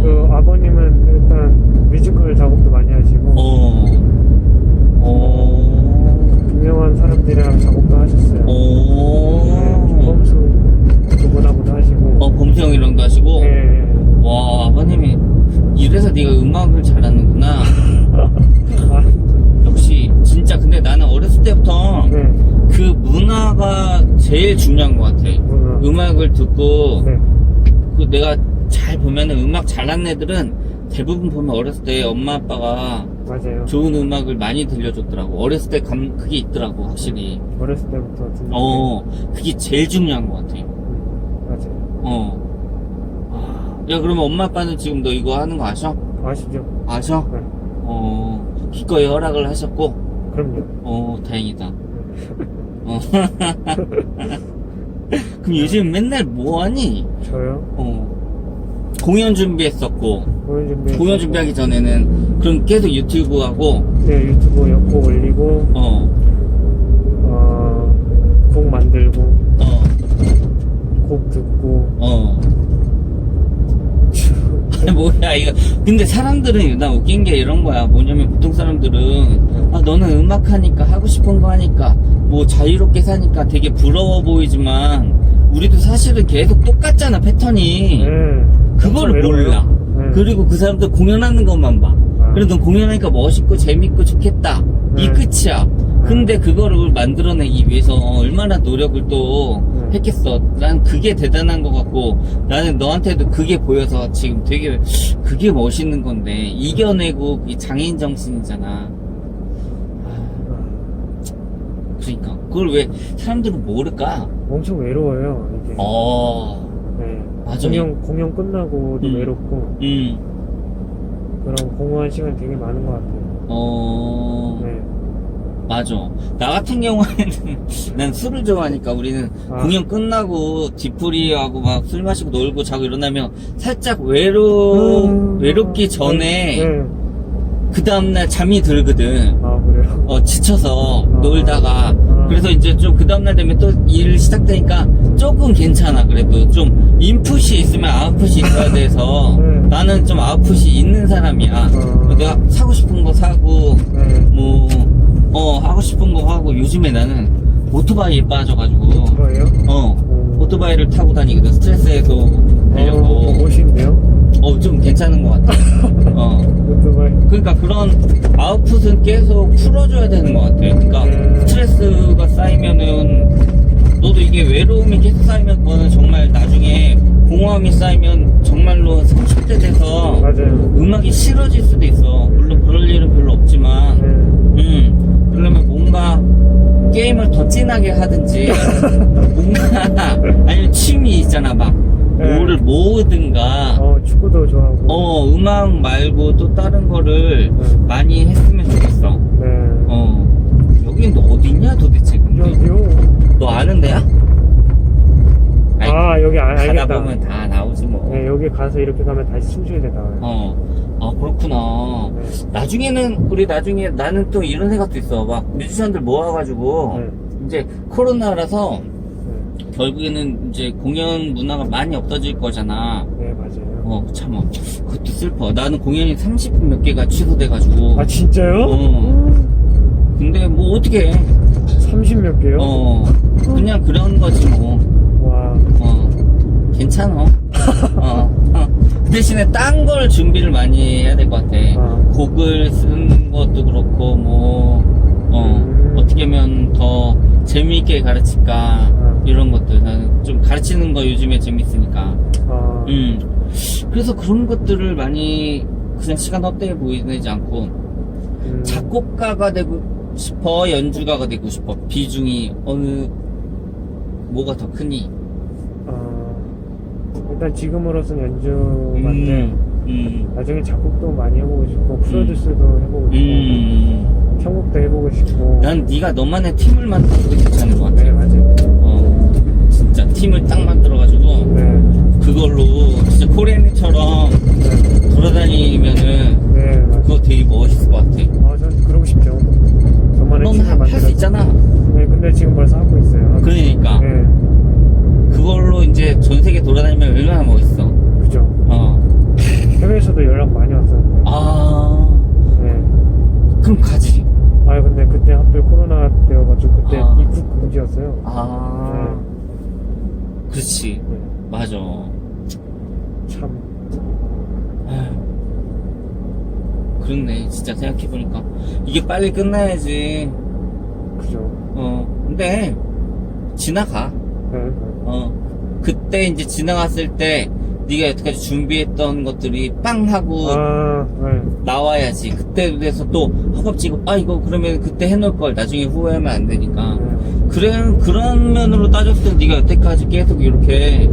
그 아버님은 일단 뮤지컬 작업도 많이 하시고, 유명한 사람들이랑 작업도 하셨어요. 네, 범수 그분하고도 하시고. 범수 형이랑도 하시고? 네. 와, 아버님이, 이래서 네가 음악을 잘하는구나. 역시, 진짜, 근데 나는 어렸을 때부터 그 문화가 제일 중요한 것 같아. 음악을 듣고, 그 내가 잘 보면은 음악 잘하는 애들은 대부분 보면 어렸을 때 엄마 아빠가 맞아요. 좋은 음악을 많이 들려줬더라고. 어렸을 때 그게 있더라고, 확실히. 어렸을 때부터 듣는 그게 제일 중요한 것 같아. 맞아요. 야, 그러면 엄마 아빠는 지금 너 이거 하는 거 아셔? 아시죠? 아셔? 네. 기꺼이 허락을 하셨고? 그럼요. 다행이다. 그럼 요즘 맨날 뭐 하니? 저요? 공연 준비했었고. 공연 공연 준비하기 전에는 그럼 계속 유튜브 하고. 네, 유튜브 곡 올리고. 곡 만들고. 곡 듣고. 뭐야 이거. 근데 사람들은 나 웃긴 게 이런 거야. 뭐냐면 보통 사람들은 너는 음악 하니까 하고 싶은 거 하니까 뭐 자유롭게 사니까 되게 부러워 보이지만 우리도 사실은 계속 똑같잖아, 패턴이. 그거를 몰라. 그리고 그 사람들 공연하는 것만 봐. 그래도 넌 공연하니까 멋있고 재밌고 좋겠다. 이 끝이야. 근데 그거를 만들어내기 위해서 얼마나 노력을 또 했겠어. 난 그게 대단한 것 같고, 나는 너한테도 그게 보여서 지금 되게 그게 멋있는 건데, 이겨내고 그게 장인 정신이잖아. 그러니까 그걸 왜 사람들은 모를까? 엄청 외로워요, 이게. 네. 맞아. 공연 끝나고도 외롭고. 그런 공허한 시간이 되게 많은 것 같아요. 네. 맞아. 나 같은 경우에는 난 술을 좋아하니까 우리는 공연 끝나고 뒤풀이하고 막 술 마시고 놀고 자고 일어나면 살짝 외롭기 전에 그 다음날 잠이 들거든. 아, 그래요? 지쳐서 놀다가. 아. 그래서 이제 좀 그 다음날 되면 또 일 시작되니까 조금 괜찮아. 그래도 좀 인풋이 있으면 아웃풋이 있어야 돼서 네. 나는 좀 아웃풋이 있는 사람이야. 내가 사고 싶은 거 사고, 네. 뭐, 하고 싶은 거 하고 요즘에 나는 오토바이에 빠져가지고. 오토바이요? 오토바이를 타고 다니거든. 스트레스 해소하려고. 멋있는데요? 좀 괜찮은 것 같아. 오토바이. 그러니까 그런 아웃풋은 계속 풀어줘야 되는 것 같아. 그러니까 스트레스가 쌓이면은 너도 이게 외로움이 계속 쌓이면 그거는 정말 나중에 공허함이 쌓이면 정말로 30대 돼서 맞아요. 음악이 싫어질 수도 있어. 물론 그럴 일은 별로 없지만, 그러면 뭔가 게임을 더 진하게 하든지, 뭔가 아니면 취미 있잖아 막. 뭐를 모으든가 축구도 좋아하고. 음악 말고 또 다른 거를 많이 했으면 좋겠어. 네. 여긴 너 어디 있냐 도대체? 근데 여기요? 너 아는 데야? 아니, 여기 알겠다. 가다 보면 다 나오지 뭐. 네, 여기 가서 이렇게 가면 다시 숨쉬게 나와요. 그렇구나. 네. 나중에 나는 또 이런 생각도 있어. 막 뮤지션들 모아가지고 이제 코로나라서 결국에는 이제 공연 문화가 많이 없어질 거잖아. 네, 맞아요. 참, 그것도 슬퍼. 나는 공연이 30 몇 개가 취소돼가지고. 아, 진짜요? 근데 뭐 어떻게 해? 30 몇 개요? 그냥 그런 거지 뭐. 와. 괜찮아. 그 대신에 딴 걸 준비를 많이 해야 될 것 같아. 곡을 쓰는 것도 그렇고, 어떻게 하면 더 재미있게 가르칠까. 이런 것들. 나는 좀 가르치는 거 요즘에 재밌으니까. 그래서 그런 것들을 많이 그냥 시간 헛되게 보내지 않고, 작곡가가 되고 싶어? 연주가가 되고 싶어? 비중이 뭐가 더 크니? 일단 지금으로서는 연주한데 나중에 작곡도 많이 해보고 싶고 프로듀스도 해보고 싶고 편곡도 해보고 싶고. 난 네가 너만의 팀을 만들어도 괜찮은 것 같아. 네, 맞아요. 진짜 팀을 딱 만들어가지고 그걸로 진짜 코레미처럼 돌아다니면은 그거 되게 멋있을 것 같아. 전 그러고 싶죠. 저만의 넌 팀을 할 수 만들어서. 있잖아. 네, 근데 지금 벌써 하고 있어요. 그러니까 네, 그걸로 이제 전 세계 돌아다니면 얼마나 멋있어. 그죠. 해외에서도 연락 많이 왔었는데. 네. 그럼 가지. 근데 그때 하필 코로나 때여가지고 그때 입국 금지였어요. 그렇지. 네. 맞아. 참. 그렇네. 진짜 생각해보니까 이게 빨리 끝나야지. 그죠. 근데 지나가. 네. 그때 이제 지나갔을 때 네가 여태까지 준비했던 것들이 빵 하고 네. 나와야지. 그때 돼서 또 허겁지겁 이거 그러면 그때 해놓을 걸 나중에 후회하면 안 되니까. 그런 면으로 따졌을 때 네가 여태까지 계속 이렇게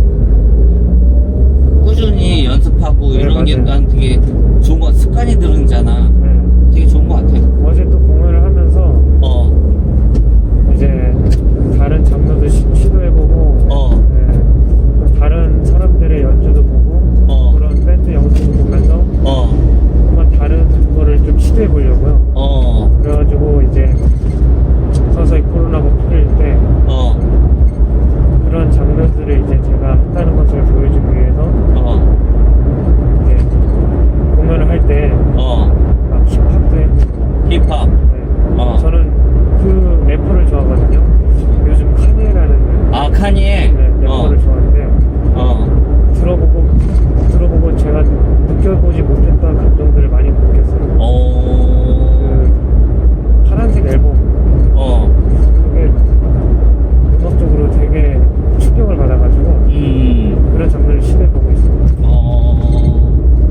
꾸준히 연습하고 이런 게 맞아요. 난 되게 좋은 거 습관이 들은잖아. 되게 좋은 거 같아. 어제 또 공연을 하면서 이제 다른 장르도 시도해보고 또 다른 사람들의 연주도 보고 그런 밴드 영상도 보면서 한번 다른 거를 좀 시도해보려고요. 그래가지고 이제 서서히 코로나가 풀릴 때 그런 장르들을 이제 제가 한다는 것을 보여주기 위해서 이제 공연을 할 때 막 힙합도 해보고. 힙합. 저는 그 래퍼를 좋아하거든요. 요즘 카니에라는 카니에. 래퍼를 좋아하는데 들어보고 제가 느껴보지 못했던 감정들을 많이 느꼈어요. 그 파란색 앨범 그게 음악적으로 되게 충격을 받아가지고 그런 장르를 시도해보고 있어요.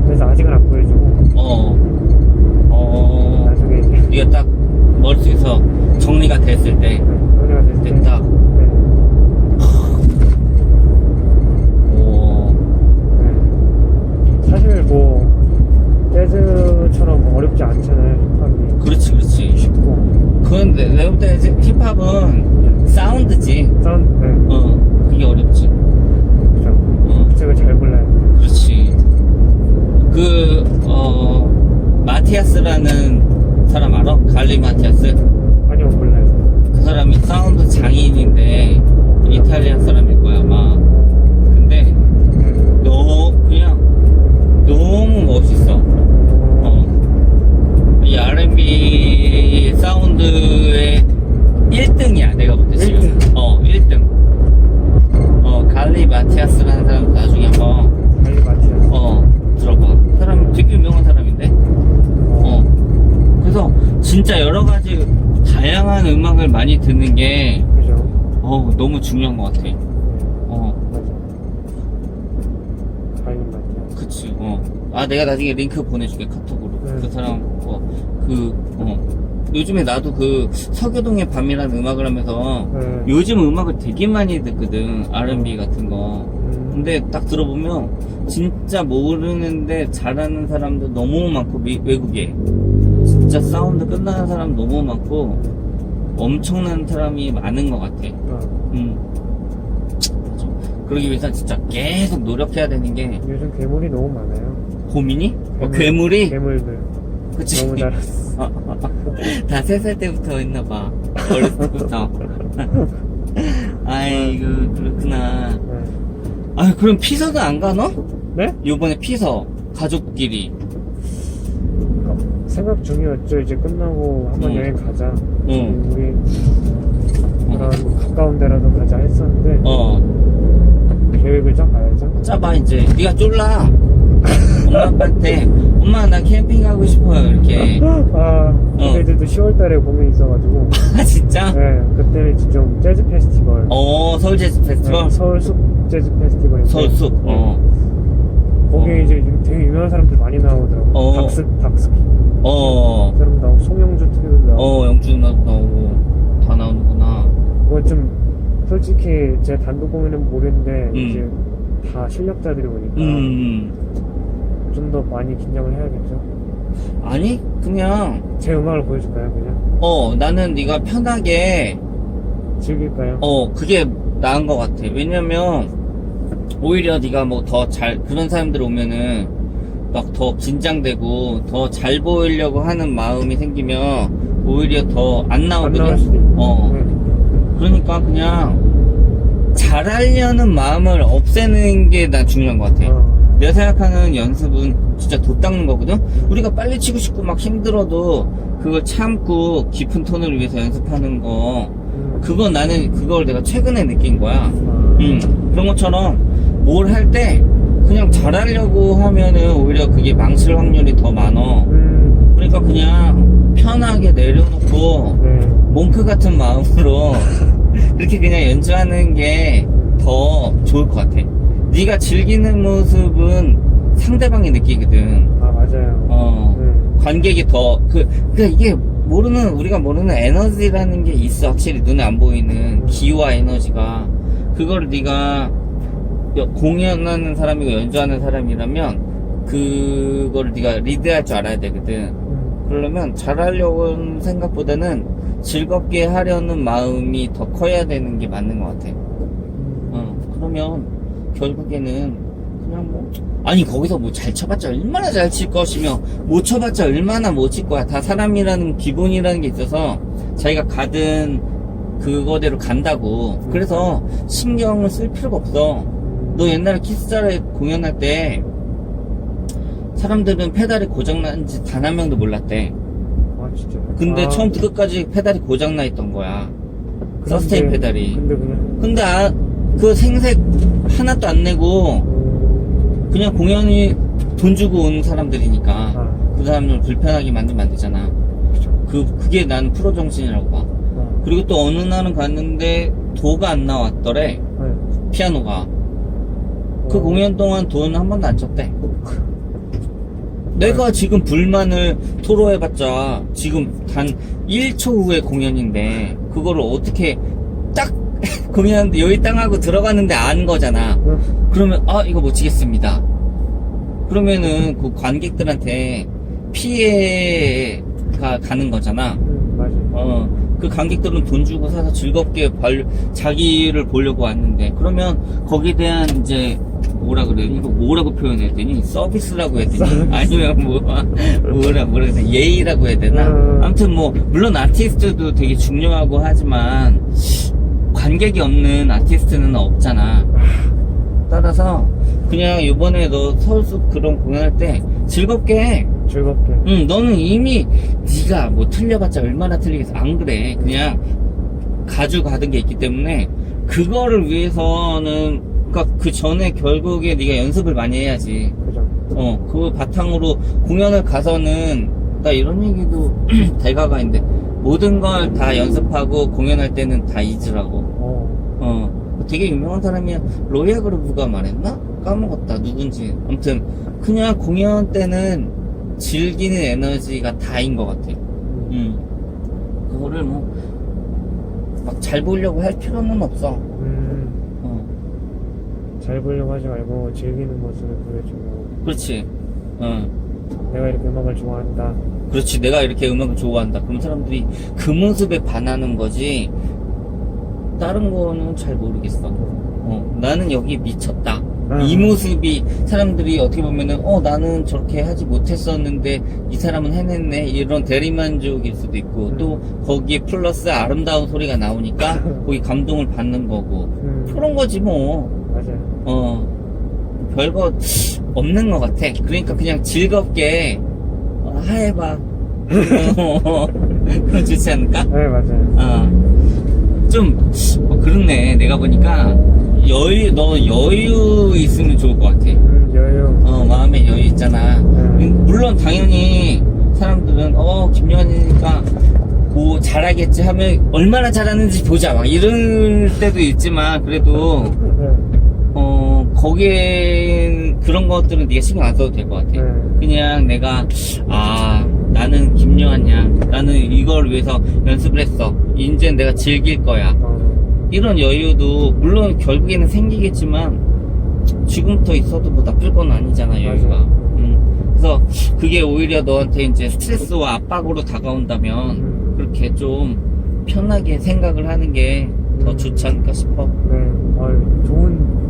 그래서 아직은 안 보여주고 나중에 이제 네가 딱 머릿속에서 정리가 됐을 때 노래가 됐을 때 됐다. 사실 뭐 재즈처럼 어렵지 않잖아요. 힙합이 그렇지. 쉽고. 그건 내가 볼 때 힙합은 사운드지. 사운드. 그게 어렵지. 그죠. 음색을 잘 골라야 돼. 그렇지. 마티아스라는 사람 알아? 갈리 마티아스? 아니요, 몰라요. 그 사람이 사운드 장인인데 이탈리아 사람일 거야 아마. 근데 그냥 너무 멋있어. 이 R&B 사운드의 1등이야 내가 볼 때 지금. 1등. 갈리 마티아스라는 사람 나중에 한번 갈리 마티아스. 들어봐. 그 사람 되게 유명한 사람인데. 그래서 진짜 여러 가지 다양한 음악을 많이 듣는 게 그죠? 너무 중요한 것 같아. 맞아. 갈리 마티아스. 그치. 내가 나중에 링크 보내줄게 카톡으로. 그 사람 요즘에 나도 그 서교동의 밤이라는 음악을 하면서 요즘 음악을 되게 많이 듣거든. R&B 같은 거. 근데 딱 들어보면 진짜 모르는데 잘하는 사람도 너무 많고 외국에 진짜 사운드 끝나는 사람 너무 많고 엄청난 사람이 많은 것 같아. 맞아. 그러기 위해서 진짜 계속 노력해야 되는 게 요즘 괴물이 너무 많아요. 고민이? 괴물이? 괴물들. 그치. 너무 잘했어. 다 3살 때부터 했나봐. 어렸을 때부터. 아이고, 그렇구나. 아유, 그럼 피서는 안 가, 너? 네? 요번에 피서. 가족끼리. 생각 중이었죠. 이제 끝나고 한번 여행 가자. 우리 그런 가까운 데라도 가자 했었는데 계획을 짜봐야죠. 짜봐 이제. 네가 쫄라. 엄마 아빠한테 엄마 나 캠핑 가고 싶어요 이렇게. 걔들도 10월달에 공연 있어가지고. 아 진짜? 네, 그때는 좀 재즈 페스티벌. 서울 재즈 페스티벌? 네, 서울 숲 재즈 페스티벌인데. 서울 숲. 거기에 이제 되게 유명한 사람들 많이 나오더라고. 닥스키. 그 사람 나오고 송영주 트리도 나오고. 영주 나오고 다 나오는구나. 그건 좀 솔직히 제 단독 공연은 모르는데 이제 다 실력자들이 오니까 좀 더 많이 긴장을 해야겠죠. 아니 그냥 제 음악을 보여줄까요 그냥? 나는 네가 편하게 즐길까요? 그게 나은 것 같아. 왜냐면 오히려 네가 뭐 더 잘 그런 사람들 오면은 막 더 긴장되고 더 잘 보이려고 하는 마음이 생기면 오히려 더 안 나오거든. 안 나올 수도 있고. 그러니까 그냥 잘하려는 마음을 없애는 게 난 중요한 것 같아. 내가 생각하는 연습은 진짜 돛 닦는 거거든. 우리가 빨리 치고 싶고 막 힘들어도 그걸 참고 깊은 톤을 위해서 연습하는 거, 그건 나는 그걸 내가 최근에 느낀 거야. 그런 것처럼 뭘 할 때 그냥 잘하려고 하면은 오히려 그게 망칠 확률이 더 많어. 그러니까 그냥 편하게 내려놓고 몽크 같은 마음으로 이렇게 그냥 연주하는 게 더 좋을 것 같아. 네가 즐기는 모습은 상대방이 느끼거든. 맞아요. 관객이 더 그러니까 이게 우리가 모르는 에너지라는 게 있어. 확실히 눈에 안 보이는 기와 에너지가. 그거를 네가 공연하는 사람이고 연주하는 사람이라면 그거를 네가 리드할 줄 알아야 되거든. 그러려면 잘하려고 하는 생각보다는 즐겁게 하려는 마음이 더 커야 되는 게 맞는 것 같아. 그러면 결국에는 그냥 뭐 아니 거기서 뭐 잘 쳐봤자 얼마나 잘 칠 것이며 못 쳐봤자 얼마나 못 칠 거야. 다 사람이라는 기본이라는 게 있어서 자기가 가든 그거대로 간다고. 그래서 신경을 쓸 필요가 없어. 너 옛날에 키스자를 공연할 때 사람들은 페달이 고장난지 단 한 명도 몰랐대. 진짜요? 근데 처음부터 끝까지 페달이 고장나 있던 거야. 서스테인 페달이. 근데 그 생색 하나도 안 내고 그냥 공연이 돈 주고 온 사람들이니까 그 사람을 불편하게 만들면 안 되잖아. 그게 난 프로 정신이라고 봐. 그리고 또 어느 날은 갔는데 도가 안 나왔더래. 피아노가. 그 공연 동안 돈 한 번도 안 쳤대. 내가 지금 불만을 토로해봤자 지금 단 1초 후에 공연인데 그거를 어떻게 딱 공연하는데 여기 땅하고 들어가는데 안 거잖아. 그러면 이거 못 치겠습니다. 그러면은 그 관객들한테 피해가 가는 거잖아. 그 관객들은 돈 주고 사서 즐겁게 자기를 보려고 왔는데, 그러면 거기에 대한 이제 뭐라 그래요? 이거 뭐라고 표현해야 되니? 서비스라고 해야 되니? 아니면 뭐라 해야 되나? 예의라고 해야 되나? 아무튼 뭐 물론 아티스트도 되게 중요하고 하지만 관객이 없는 아티스트는 없잖아. 따라서 그냥 이번에 너 서울숲 그런 공연할 때 즐겁게 해. 즐겁게. 응, 너는 이미 네가 뭐 틀려봤자 얼마나 틀리겠어. 안 그래. 그냥 가져가던 게 있기 때문에 그거를 위해서는, 그러니까 그 전에 결국에 네가 연습을 많이 해야지. 그죠. 그 바탕으로 공연을 가서는, 나 이런 얘기도 대가가 있는데, 모든 걸 다 연습하고 공연할 때는 다 잊으라고. 되게 유명한 사람이야. 로이아 그루브가 말했나? 까먹었다. 누군지. 아무튼 그냥 공연 때는 즐기는 에너지가 다인 것 같아. 그거를 뭐 막 잘 보려고 할 필요는 없어. 잘 보려고 하지 말고 즐기는 모습을 보여주고. 그렇지. 내가 이렇게 음악을 좋아한다. 그렇지. 내가 이렇게 음악을 좋아한다. 그럼 사람들이 그 모습에 반하는 거지. 다른 거는 잘 모르겠어. 나는 여기 미쳤다. 이 모습이 사람들이 어떻게 보면은 나는 저렇게 하지 못했었는데 이 사람은 해냈네, 이런 대리만족일 수도 있고, 또 거기에 플러스 아름다운 소리가 나오니까 거기 감동을 받는 거고, 그런 거지 뭐. 맞아요. 별거 없는 것 같아. 그러니까 그냥 즐겁게 해봐. 그럼 좋지 않을까? 네, 맞아요. 좀 그렇네. 내가 보니까 너 여유 있으면 좋을 것 같아. 여유. 마음에 여유 있잖아. 물론 당연히 사람들은 김연이니까 뭐 잘하겠지 하면 얼마나 잘하는지 보자 막 이럴 때도 있지만, 그래도 거기엔 그런 것들은 네가 신경 안 써도 될 것 같아. 그냥 내가 나는 김요한 양, 나는 이걸 위해서 연습을 했어, 이제 내가 즐길 거야, 이런 여유도 물론 결국에는 생기겠지만 지금부터 있어도 뭐 나쁠 건 아니잖아, 여유가. 그래서 그게 오히려 너한테 이제 스트레스와 압박으로 다가온다면 그렇게 좀 편하게 생각을 하는 게 더 좋지 않을까 싶어. 네.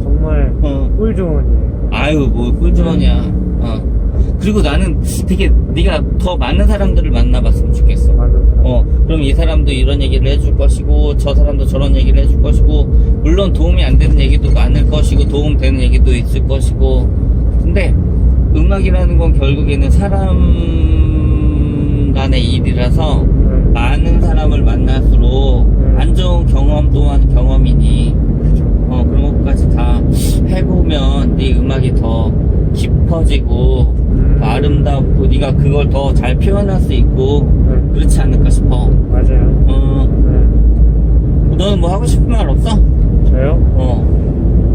정말 꿀 좋은 일. 아유, 뭐 꿀조언이야. 그리고 나는 되게 네가 더 많은 사람들을 만나봤으면 좋겠어. 그럼 이 사람도 이런 얘기를 해줄 것이고, 저 사람도 저런 얘기를 해줄 것이고, 물론 도움이 안 되는 얘기도 많을 것이고, 도움되는 얘기도 있을 것이고. 근데 음악이라는 건 결국에는 사람 간의 일이라서 많은 사람을 만날수록 안 좋은 경험 또한 경험이니, 그런 것까지 다 해보면 네 음악이 더 깊어지고 아름답고 네가 그걸 더 잘 표현할 수 있고 그렇지 않을까 싶어. 맞아요. 너는 뭐 하고 싶은 말 없어? 저요?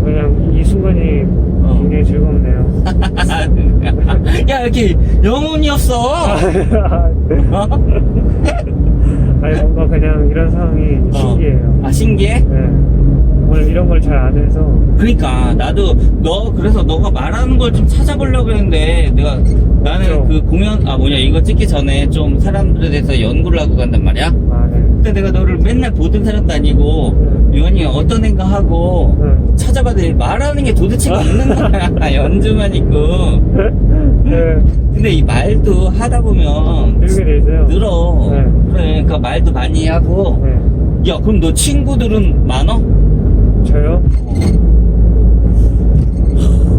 그냥 이 순간이 굉장히 즐겁네요. 야, 이렇게 영혼이 없어. 아니, 뭔가 그냥 이런 상황이 신기해요. 신기해? 네. 오늘 이런 걸 잘 안 해서. 그러니까 나도 그래서 너가 말하는 걸 좀 찾아보려고 했는데, 나는 그렇죠. 그 공연 이거 찍기 전에 좀 사람들에 대해서 연구를 하고 간단 말이야. 네. 근데 내가 너를 맨날 보던 사람도 아니고 유한이 어떤 애인가 하고 찾아봤더니 말하는 게 도대체가 없는 거야. 연주만 있고. 근데 이 말도 하다 보면 늘게 돼 있어요. 늘어. 그래, 그러니까 말도 많이 하고. 야, 그럼 너 친구들은 많어? 저요?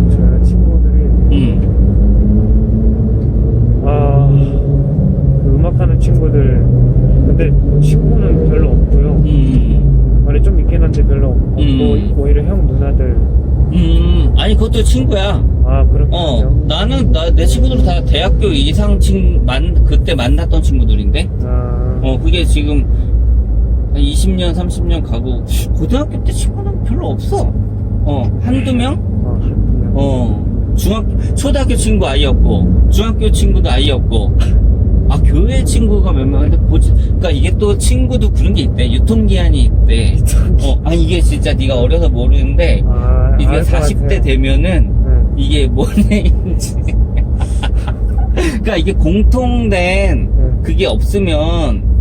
저요, 친구들이. 음악하는 친구들. 근데 친구는 별로 없고요. 아니, 좀 있긴 한데 별로 없고, 오히려 형 누나들. 아니, 그것도 친구야. 그렇군요. 나는 내 친구들은 다 대학교 이상 그때 만났던 친구들인데. 그게 지금 20년, 30년 가고, 고등학교 때 친구는 별로 없어. 한두 명? 초등학교 친구 아예 없고, 중학교 친구도 아예 없고, 교회 친구가 몇 명인데, 그러니까 이게 또 친구도 그런 게 있대. 유통기한이 있대. 이게 진짜 네가 어려서 모르는데, 이게 40대 되면은, 이게 뭔 얘기인지. 그러니까 이게 공통된 그게 없으면,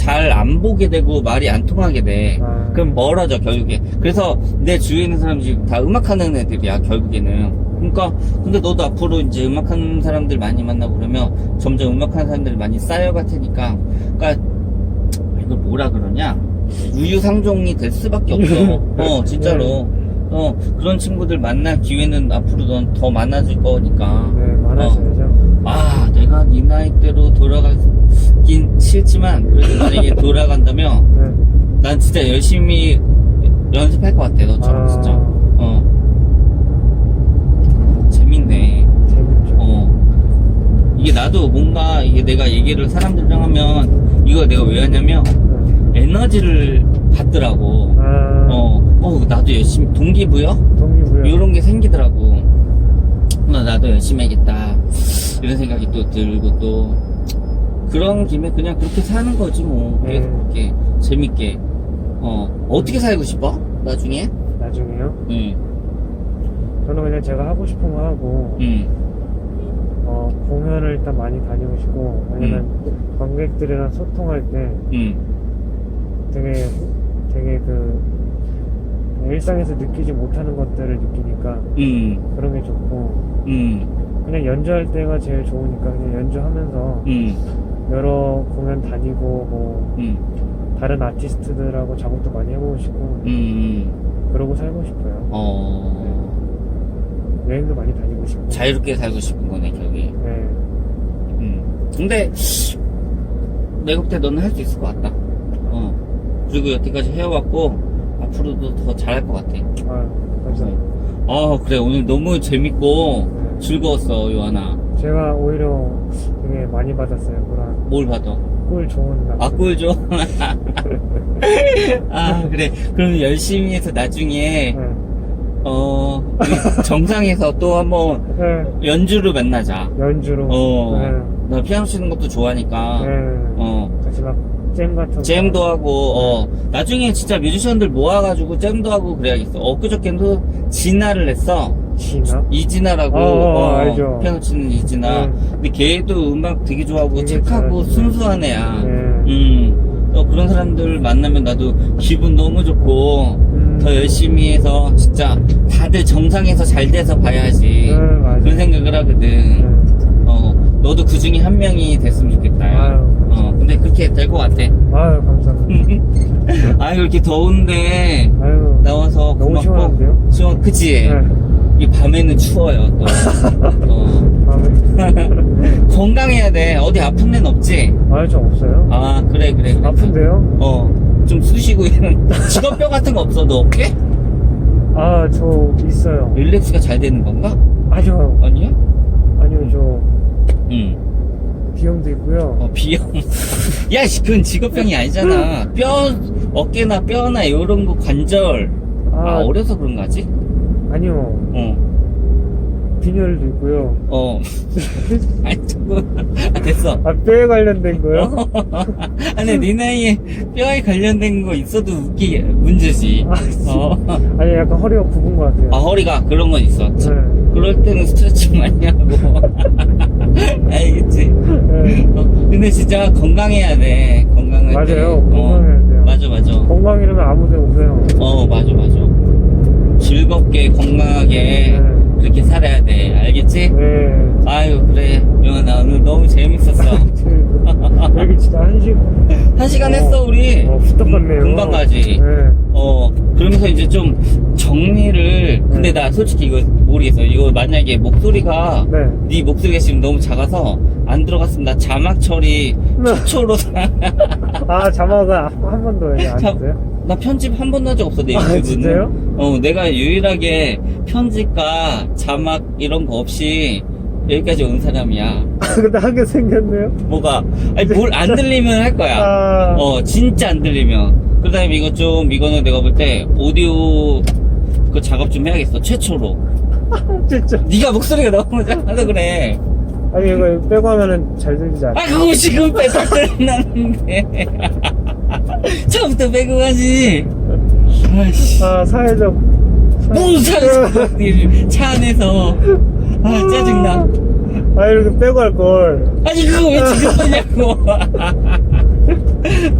잘 안 보게 되고 말이 안 통하게 돼. 아. 그럼 멀어져 결국에. 그래서 내 주위에 있는 사람들이 다 음악하는 애들이야 결국에는. 그러니까 근데 너도 앞으로 이제 음악하는 사람들 많이 만나고 그러면 점점 음악하는 사람들이 많이 쌓여갈 테니까. 그러니까 이걸 뭐라 그러냐? 유유상종이 될 수밖에 없어. 진짜로. 그런 친구들 만날 기회는 앞으로 넌 더 많아질 거니까. 네, 많아져야죠. 내가 네 나이대로 돌아가긴 싫지만, 그래도 만약에 돌아간다면, 네. 난 진짜 열심히 연습할 것 같아, 너처럼, 진짜. 재밌네. 재밌죠. 이게 나도 뭔가, 이게 내가 얘기를 사람들이랑 하면, 이거 내가 왜 하냐면, 네. 에너지를 받더라고. 아. 나도 열심히, 동기부여? 동기부여. 이런 게 생기더라고. 나도 열심히 해야겠다. 이런 생각이 또 들고 또, 그런 김에 그냥 그렇게 사는 거지, 뭐. 계속 그렇게, 재밌게. 어떻게 살고 싶어? 나중에? 나중에요? 응. 저는 그냥 제가 하고 싶은 거 하고, 응. 공연을 일단 많이 다니고 싶고, 왜냐면 관객들이랑 소통할 때 응. 되게 일상에서 느끼지 못하는 것들을 느끼니까 응. 그런 게 좋고, 응. 그냥 연주할 때가 제일 좋으니까 그냥 연주하면서 응. 여러 공연 다니고 뭐 응. 다른 아티스트들하고 작업도 많이 해보고 싶고 응. 그러고 살고 싶어요. 여행도 많이 다니고 싶고. 자유롭게 살고 싶은 거네, 결국에. 네. 근데, 내가 볼 때 너는 할 수 있을 것 같다. 그리고 여태까지 해왔고, 앞으로도 더 잘할 것 같아. 감사합니다. 그래. 오늘 너무 재밌고, 즐거웠어, 요하나. 제가 오히려 되게 많이 받았어요. 그런 뭘 받아? 꿀 좋은 날. 꿀 줘? 그래. 그럼 열심히 해서 나중에, 네. 우리 정상에서 또 한번 네. 연주로 만나자. 연주로. 네. 나 피아노 치는 것도 좋아하니까. 네. 같이 막 잼 같은 거. 잼도 하고, 나중에 진짜 뮤지션들 모아가지고 잼도 하고 그래야겠어. 엊그저께도 진아를 했어. 진아? 이진아라고, 알죠. 피아노 치는 이진아. 네. 근데 걔도 음악 되게 좋아하고 되게 착하고 잘하죠. 순수한 애야. 네. 그런 사람들 만나면 나도 기분 너무 좋고, 더 열심히 해서 진짜 다들 정상에서 잘 돼서 봐야지. 네, 맞아요. 그런 생각을 하거든. 네. 너도 그 중에 한 명이 됐으면 좋겠다. 아유. 근데 그렇게 될 것 같아. 아유, 감사합니다. 이렇게 더운데 아유. 나와서 너무 고맙고. 시원한데요? 그치? 네. 이 밤에는 추워요, 또. 건강해야 돼. 어디 아픈 데는 없지? 저 없어요. 그래. 아픈데요? 좀 쑤시고 이런. 직업병 같은 거 없어, 너 어깨? 저 있어요. 릴렉스가 잘 되는 건가? 아니요, 아니야? 저 비염도 있고요. 비염. 야, 그건 직업병이 아니잖아. 어깨나 뼈나 이런 거 관절. 어려서 그런 거지? 아니요. 빈혈도 있고요. 됐어. 뼈에 관련된 거요? 아니, 네 나이에 뼈에 관련된 거 있어도 문제지. 아니, 약간 허리가 굽은 것 같아요. 허리가 그런 건 있어. 네. 그럴 때는 스트레칭 많이 하고. 알겠지? 네. 근데 진짜 건강해야 돼. 건강할 때. 맞아요. 건강해야 돼요. 맞아. 건강이라면 아무 데 없어요. 맞아. 즐겁게, 건강하게. 그렇게 살아야 돼. 알겠지? 네. 그래. 영아, 오늘 너무 재밌었어. 여기 진짜 1시간 했어, 우리. 후딱 갔네요. 금방 가지. 네. 그러면서 이제 좀 정리를. 근데 나 솔직히 이거 모르겠어. 이거 만약에 목소리가, 네 목소리가 지금 너무 작아서 안 들어갔으면 나 자막 처리 최초로. 자막은 한 번도 안 했어요? 나 편집 한 번도 한 적 없어, 내 유튜브는. 진짜요? 내가 유일하게 편집과 자막 이런 거 없이 여기까지 온 사람이야. 근데 하게 생겼네요? 뭐가? 뭘 안 들리면 할 거야. 진짜 안 들리면. 그 다음에 이거는 내가 볼 때 오디오 그 작업 좀 해야겠어, 최초로. 진짜. 네가 목소리가 너무 작아서 그래. 아니, 이거 빼고 하면은 잘 들리지 않아? 그거 지금 빼서 들린다는데. 처음부터 빼고 가지. 사회적. 무슨 사회적. 차 안에서. 짜증나. 이렇게 빼고 할걸. 그거 왜 지금 빼냐고.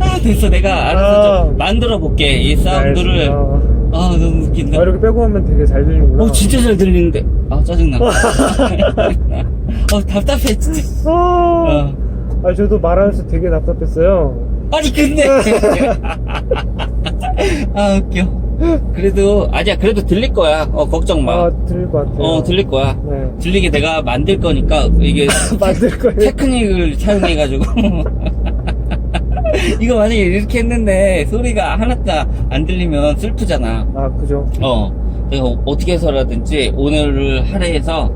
아, 됐어. 내가 알아서 좀 만들어 볼게. 이 사운드를. 아, 너무 웃긴다. 이렇게 빼고 하면 되게 잘 들리는구나. 진짜 잘 들리는데. 아, 짜증나. 답답해, 진짜. 저도 말하면서 되게 답답했어요. 아니, 근데. 아, 웃겨. 그래도, 아니야, 그래도 들릴 거야. 걱정 마. 들릴 것 같아요. 들릴 거야. 네. 들리게 내가 만들 거니까, 이게. 만들 거예요. 테크닉을 사용해가지고. 이거 만약에 이렇게 했는데, 소리가 하나도 안 들리면 슬프잖아. 그죠. 내가 어떻게 해서라든지, 오늘을 할애해서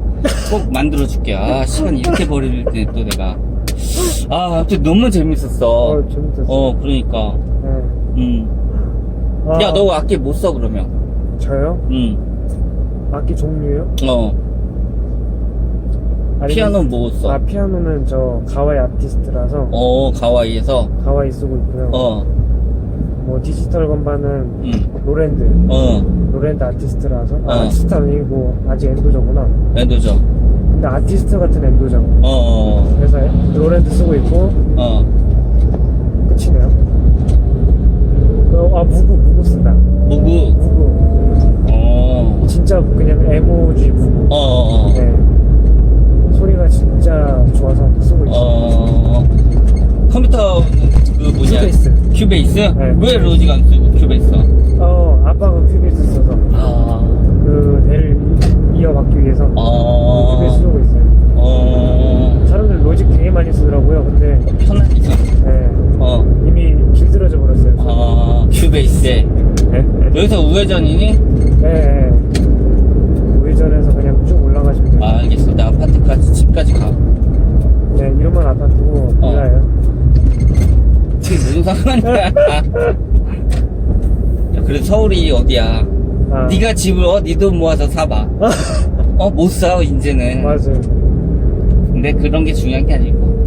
꼭 만들어줄게. 시간 이렇게 버릴 때 또 내가. 아무튼 너무 재밌었어. 재밌었어. 그러니까. 네. 야, 너 악기 못 써, 그러면? 저요? 악기 종류요? 피아노 뭐 써? 피아노는 저 가와이 아티스트라서. 가와이에서? 가와이 쓰고 있고요. 뭐 디지털 건반은 로랜드. 로랜드 아티스트라서. 아티스트 아니고 아직 엔도저구나. 엔도저. 근데 아티스트 같은 엔도저. 그래서 로랜드 쓰고 있고. 끝이네요. 무구 쓴다. 무구? 진짜 그냥 에모지 무구. 네. 소리가 진짜 좋아서 쓰고 있어요. 컴퓨터 뭐냐? 큐베이스? 네. 왜 로직 안 쓰고 큐베이스? 아빠가 큐베이스 써서 그 대를 이어받기 위해서 큐베이스 쓰고 있어요. 사람들 로직 되게 많이 쓰더라고요. 근데 편하니까. 네. 이미 길들어져 버렸어요. 큐베이스에. 여기서 우회전이니? 네. 우회전해서 그냥 쭉 올라가시면 돼요. 알겠어. 나 아파트까지, 집까지 가. 네, 이름만 아파트고 몰라요. 지금 무슨 상관이야? 야, 그래도 서울이 어디야? 네가 집을 네 돈 모아서 사봐. 못 사, 이제는. 맞아요. 근데 그런 게 중요한 게 아니고,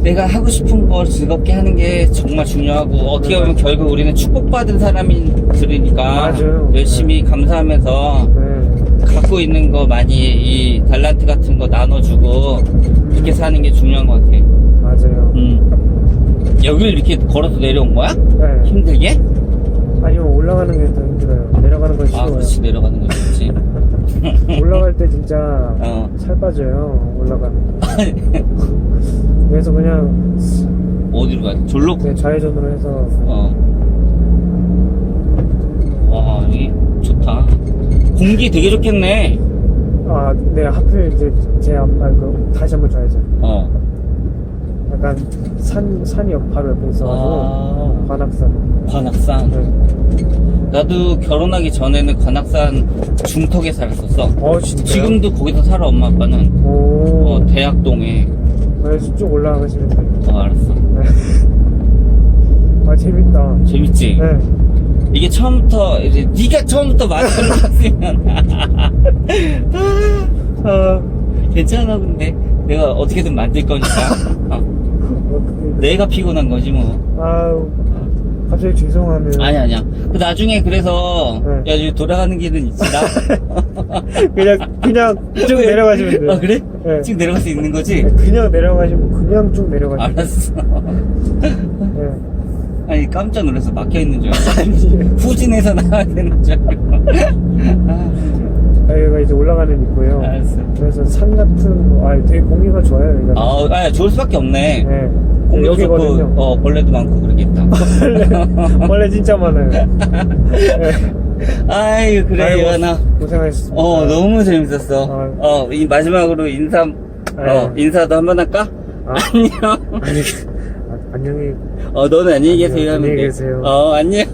내가 하고 싶은 걸 즐겁게 하는 게 정말 중요하고, 어떻게 보면 결국 우리는 축복받은 사람들이니까 맞아요. 열심히 감사하면서 갖고 있는 거 많이 이 달란트 같은 거 나눠주고 이렇게 사는 게 중요한 것 같아. 맞아요. 여기를 이렇게 걸어서 내려온 거야? 네. 힘들게? 아니요, 올라가는 게 더 힘들어요. 내려가는 건 쉬워요. 그렇지, 내려가는 거 좋지. 올라갈 때 진짜 살 빠져요. 올라가면. 그래서 그냥 어디로 가야 돼? 졸로? 네, 좌회전으로 해서. 와, 여기 좋다. 공기 되게 좋겠네. 네, 하필 이제 다시 한번 좌회전. 약간 산이 바로 옆에 있어가지고. 관악산. 네. 나도 결혼하기 전에는 관악산 중턱에 살았었어. 진짜요? 지금도 거기서 살아, 엄마 아빠는. 대학동에. 그래서 쭉 올라가시면 돼요. 알았어. 네. 재밌다. 재밌지? 네. 이게 처음부터, 이제 네가 처음부터 만들었으면. 괜찮아, 근데. 내가 어떻게든 만들 거니까. 내가 피곤한 거지, 뭐. 갑자기 죄송하네요. 아니야. 나중에 그래서, 네. 야, 여기 돌아가는 길은 있지, 나? 그냥 쭉 내려가시면 돼요. 그래? 네. 쭉 내려갈 수 있는 거지? 그냥 내려가시면, 그냥 쭉 내려가시면 돼요. 알았어. 네. 아니, 깜짝 놀라서 막혀있는 줄 알고. 후진해서 나가야 되는 줄 알고. 여기가 이제 올라가는 있고요. 알았어. 그래서 산 같은 거, 되게 공기가 좋아요, 여기가. 좋을 수밖에 없네. 네. 공기도 여기거든요. 좋고, 벌레도 많고 그러겠다. 원래 진짜 많아요. 네. 아유, 그래, 이완아. 고생하셨습니다. 너무 재밌었어. 이 마지막으로 인사도 한번 할까? 안녕. 안녕히. 너는 안녕히 계세요 하면 돼. 안녕히 계세요. 안녕.